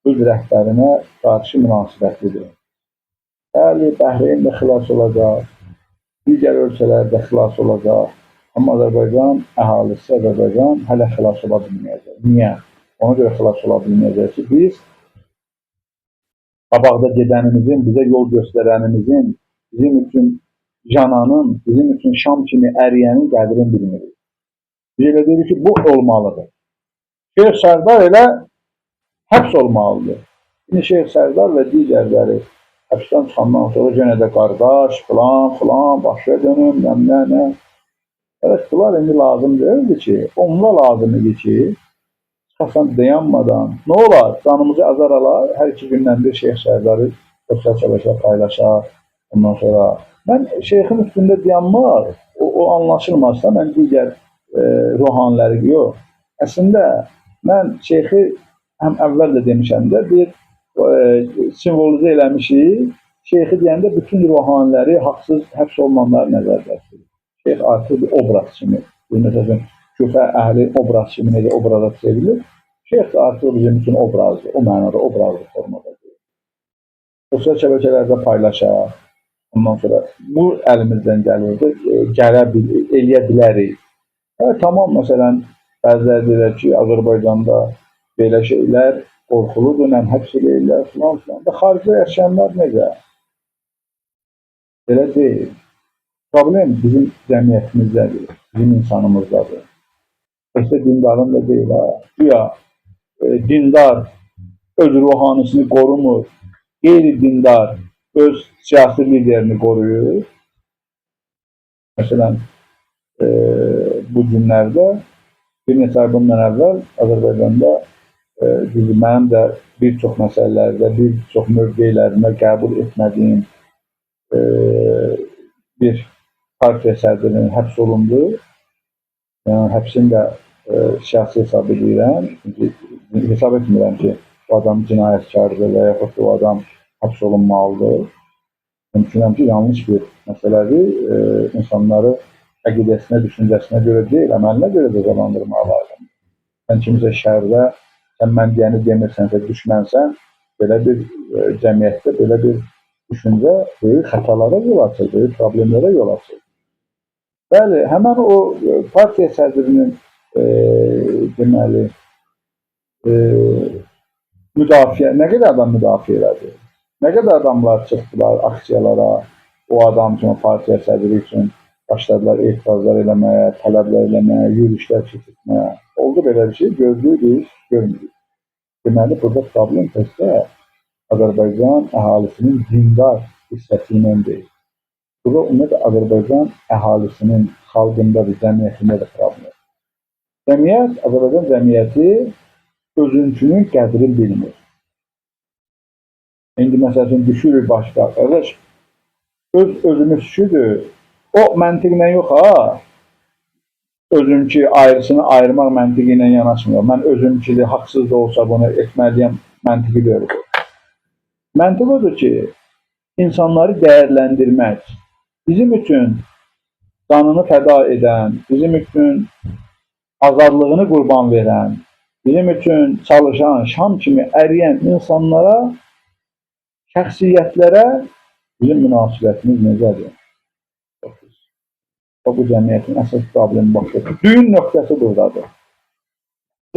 öz rəhbərinə qarşı münasibətlidir. Bəli, Bəhreyn də xilas olacaq, digər ölkələrdə xilas olacaq, amma Azərbaycan əhalisi, Azərbaycan hələ xilas ola bilməyəcək. Niyə? Ona görə xilas ola bilməyəcək ki, biz qabaqda gedənimizin, bizə yol göstərənimizin, bizim üçün cananın, bizim üçün şam kimi əriyənin qədrini bilmirik. Biz elə deyirik ki, bu olmalıdır. Şeyx Sərdar elə həbs olmalıdır. Yine Şeyx Sərdar və digərləri həbsdən çıxandan sonra yenə də qardaş, filan, başa dönüm, nə. Evet, bunlar indi lazım deyildi ki, onunla lazım idi ki, çıxasan dayanmadan, nə olar, canımızı azar alar, hər 2 gündən bir Şeyx Sərdarı sosial şəbəkədə paylaşar, ondan sonra. Mən şeyxin üstündə dayanmaq, o anlaşılmazsa, mən digər ruhaniləri yox. Əslində, mən şeyxi həm əvvəl də demişəm də, bir simvolizə eləmişik, şeyxi deyəndə bütün ruhaniləri haqsız həbs olunanları nəzərdə tutur. Şeyx artıq bir obraz kimi, məsələn, küfə əhli obraz kimi necə obraza çevrilir, şeyx də artıq bizim üçün obrazdır, o mənada obrazlı formadadır. Sosial şəbəkələrdə paylaşar, ondan sonra bu əlimizdən gəlirdi, eləyə bilərik. Tamam, məsələn, bəziləri deyirlər ki, Azərbaycanda belə şeylər qorxuludur, həbs eləyirlər, filan. Və xaricdə yaşayanlar necə? Belə deyil. Problem bizim cəmiyyətimizdədir, bizim insanımızdadır. Təkcə dindarın da deyil ha. Güya dindar öz ruhanisini qorumur, qeyri-dindar öz siyasi liderini qoruyur. Məsələn, bu günlərdə bir neçə ay bundan əvvəl Azərbaycanda mənim də bir çox məsələlərdə, bir çox mövqelərimə qəbul etmədiyim bir partiya sədrinin həbs olundu. Yəni, həbsini də şəxsi hesab edirəm. Hesab etmirəm ki, o adam cinayətkardır və yaxud da o adam həbs olunmalıdır. Düşünürəm ki, yanlış bir məsələdir. İnsanları əqidəsinə, düşüncəsinə görə deyil, əməlinə görə cəzalandırmaq lazımdır. Sən kimisə şəhərdə, sən mən deyəni demirsənsə, düşmənsən, belə bir cəmiyyətdə, belə bir düşüncə böyük xətalara yol açır, böyük problemlərə yol açır. Bəli, həmən o partiya sədrinin deməli, müdafiə, nə qədər adam müdafiə elədi? Nə qədər adamlar çıxdılar aksiyalara, o adam üçün, partiya sədri üçün başladılar etirazlar eləməyə, tələblər eləməyə, yürüyüşlər keçirtməyə. Oldu belə bir şey, gözlüydük, görmürdük. Deməli, burada problem təkcə Azərbaycan əhalisinin dindar hissəsi ilə deyil. Burada ümumiyyətlə Azərbaycan əhalisinin xalqındadır, cəmiyyətində də problem. Cəmiyyət, Azərbaycan cəmiyyəti özünkünün qədrini bilmir. İndi məsəl üçün düşürük başqa. Qardaş, özümüz şüdür. O məntiqlə yox ha. Özümki ayrısını ayırmaq məntiqi ilə yanaşmıyor. Mən özümkili haqsız da olsa bunu etməliyəm məntiqi deyil. Məntiq odur ki, insanları dəyərləndirmək, bizim üçün canını fəda edən, bizim üçün azadlığını qurban verən, bizim üçün çalışan, şam kimi əriyən insanlara, şəxsiyyətlərə bizim münasibətimiz necədir? Bu cəmiyyətin əsas problemi başladır. Düyün nöqtəsi buradadır.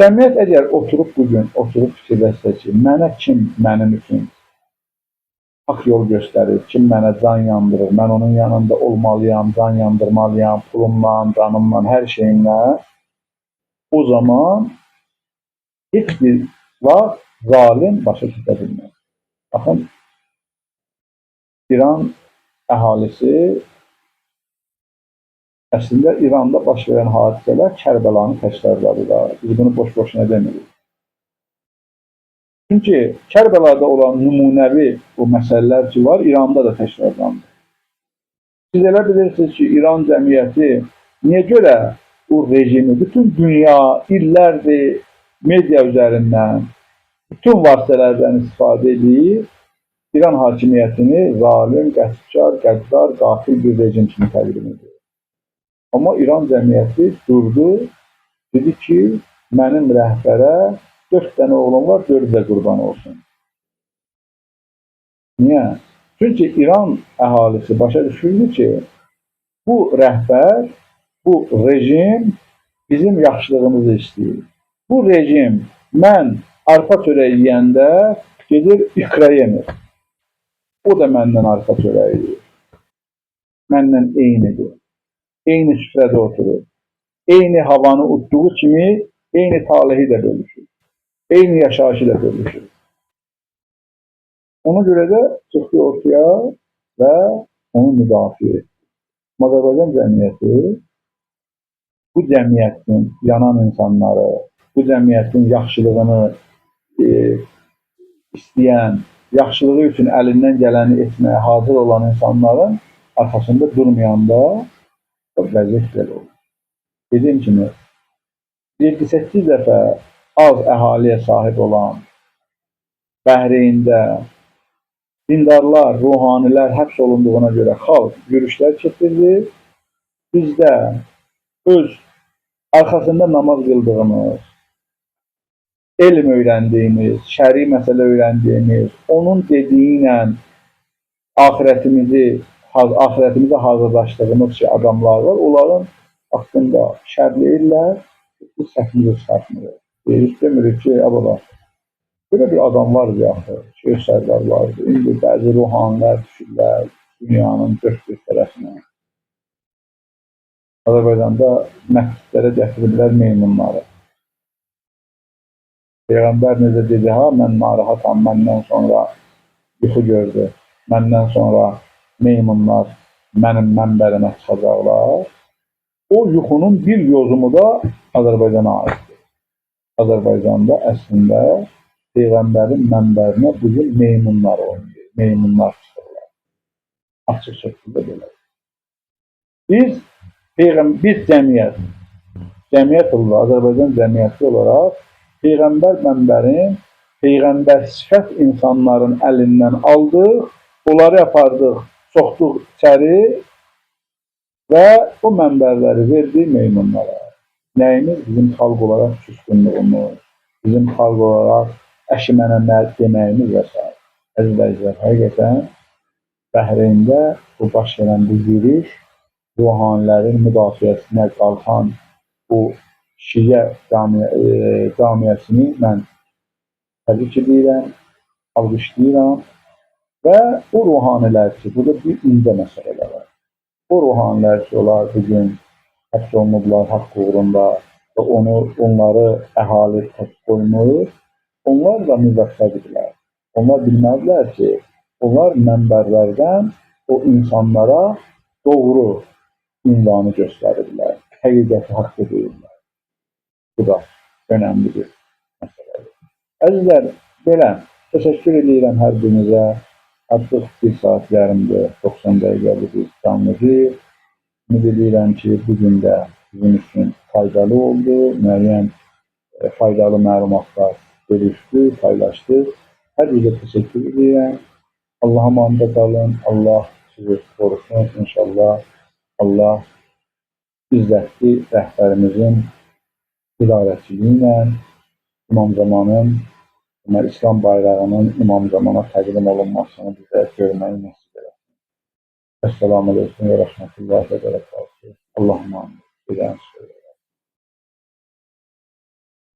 Cəmiyyət əgər oturub bugün, oturub fikirləşsə ki, mənə kim mənim üçün haq yol göstərir, kim mənə can yandırır, mən onun yanında olmalıyam, can yandırmalıyam, pulumla, canımla, hər şeyimlə, o zaman heç bir vaxt zalim başa çıxa bilməz. Baxın, İran əhalisi əslində İranda baş verən hadisələr Kərbəlanı təkrarladılar. Biz bunu boş-boşuna demirik. Çünki Kərbəlada olan nümunəvi bu məsələlər ki var, İranda da təkrarlandı. Siz elə bilirsiniz ki, İran cəmiyyəti niyə görə bu rejimi bütün dünya illərdir media üzərindən, bütün vasitələrdən istifadə edib, İran hakimiyyətini zalim, qəsbkar, qəddar, qatil bir rejim kimi təqdim edir. Amma İran cəmiyyəti durdu, dedi ki, mənim rəhbərə 4 dənə oğlum var, 4 də qurban olsun. Niyə? Çünki İran əhalisi başa düşürdü ki, bu rəhbər, bu rejim bizim yaxşılığımızı istəyir. Bu rejim mən arpa çörəyi yeyəndə gedir ikra yemir. O da məndən arpa çörəyi yeyir. Məndən eynidir. Eyni süfrədə oturur. Eyni havanı utduğu kimi eyni talehi də bölüşür. Eyni yaşayışı da bölüşür. Ona görə də çıxdı ortaya və onu müdafiə etdi. Azərbaycan cəmiyyəti bu cəmiyyətin yanan insanları, bu cəmiyyətin yaxşılığını istəyən, yaxşılığı üçün əlindən gələni etməyə hazır olan insanların arxasında durmayanda vəziyyət belə olur. Dediyim kimi, 7-8 dəfə az əhaliyə sahib olan Bəhreyndə dindarlar, ruhanilər həbs olunduğuna görə xalq yürüyüşlər keçirdi. Bizdə öz arxasında namaz qıldığımız, elm öyrəndiyimiz, şəri məsələ öyrəndiyimiz, onun dediyi ilə axirətimizə hazırlaşdığımız adamlar var. Onların haqqında şərləyirlər, biz səhvimizi çıxartmırıq. Demirik ki, abala, belə bir adam vardı yaxı, Şeyh Sərdar vardı. İndi bəzi ruhanilər düşürlər dünyanın dörd bir tərəfinə. Azərbaycanda məscidlərə gətiriblər meymunları. Peyğəmbər necə dedi, ha, mən narahatam, məndən sonra yuxu gördü, məndən sonra meymunlar mənim mənbərimə çıxacaqlar. O yuxunun bir yozumu da Azərbaycana aiddir. Azərbaycanda əslində Peyğəmbərin mənbərinə bugün meymunlar oynayır, meymunlar çıxırlar. Açıq şəkildə belə. Biz cəmiyyət olaraq, Azərbaycan cəmiyyəti olaraq Peyğəmbər mənbərin, Peyğəmbər sifət insanların əlindən aldıq, onları apardıq, soxduq içəri və o mənbərləri verdik meymunlara. Nəyimiz? Bizim xalq olaraq küskünlüyümüz, bizim xalq olaraq əşi mənə mərd deməyimiz və s. Əzizlər, həqiqətən Bəhreyndə bu baş verən bu yürüyüş, ruhanilərin müdafiəsinə qalxan bu şiə camiyyəsini mən təbrik edirəm, alqışlayıram və o ruhanilər ki, burada bir incə məsələlər var. O ruhanilər ki, onlar bugün həbs olunublar haqq uğrunda və onları əhali tək qoymur, onlar da müvəffəqdirlər. Onlar bilmədilər ki, onlar mənbərlərdən o insanlara doğru ünvanı göstərirlər, həqiqəti haqqı deyirlər. Bu da önəmli bir məsələdir. Əzizlər, belə, təşəkkür edirəm hər birinizə. Artıq 1 saat yarımdır, 90 dəqiqəlik bir canlıdır. Ümid edirəm ki, bugün də bizim üçün faydalı oldu, müəyyən faydalı məlumatlar bölüşdü, paylaşdıq. Hər birə təşəkkür edirəm. Allah'a emanet qalın, Allah sizi qorusun inşallah. Allah izzətli rəhbərimizin idarəçiliyi ilə İmam-Zamanın, İslam bayrağının İmam-Zamana təqdim olunmasını bizə görməyi nəsib edər. Esselamu aleyküm və rəhmətullahi və bərəkatuhu. Allah'a emanet.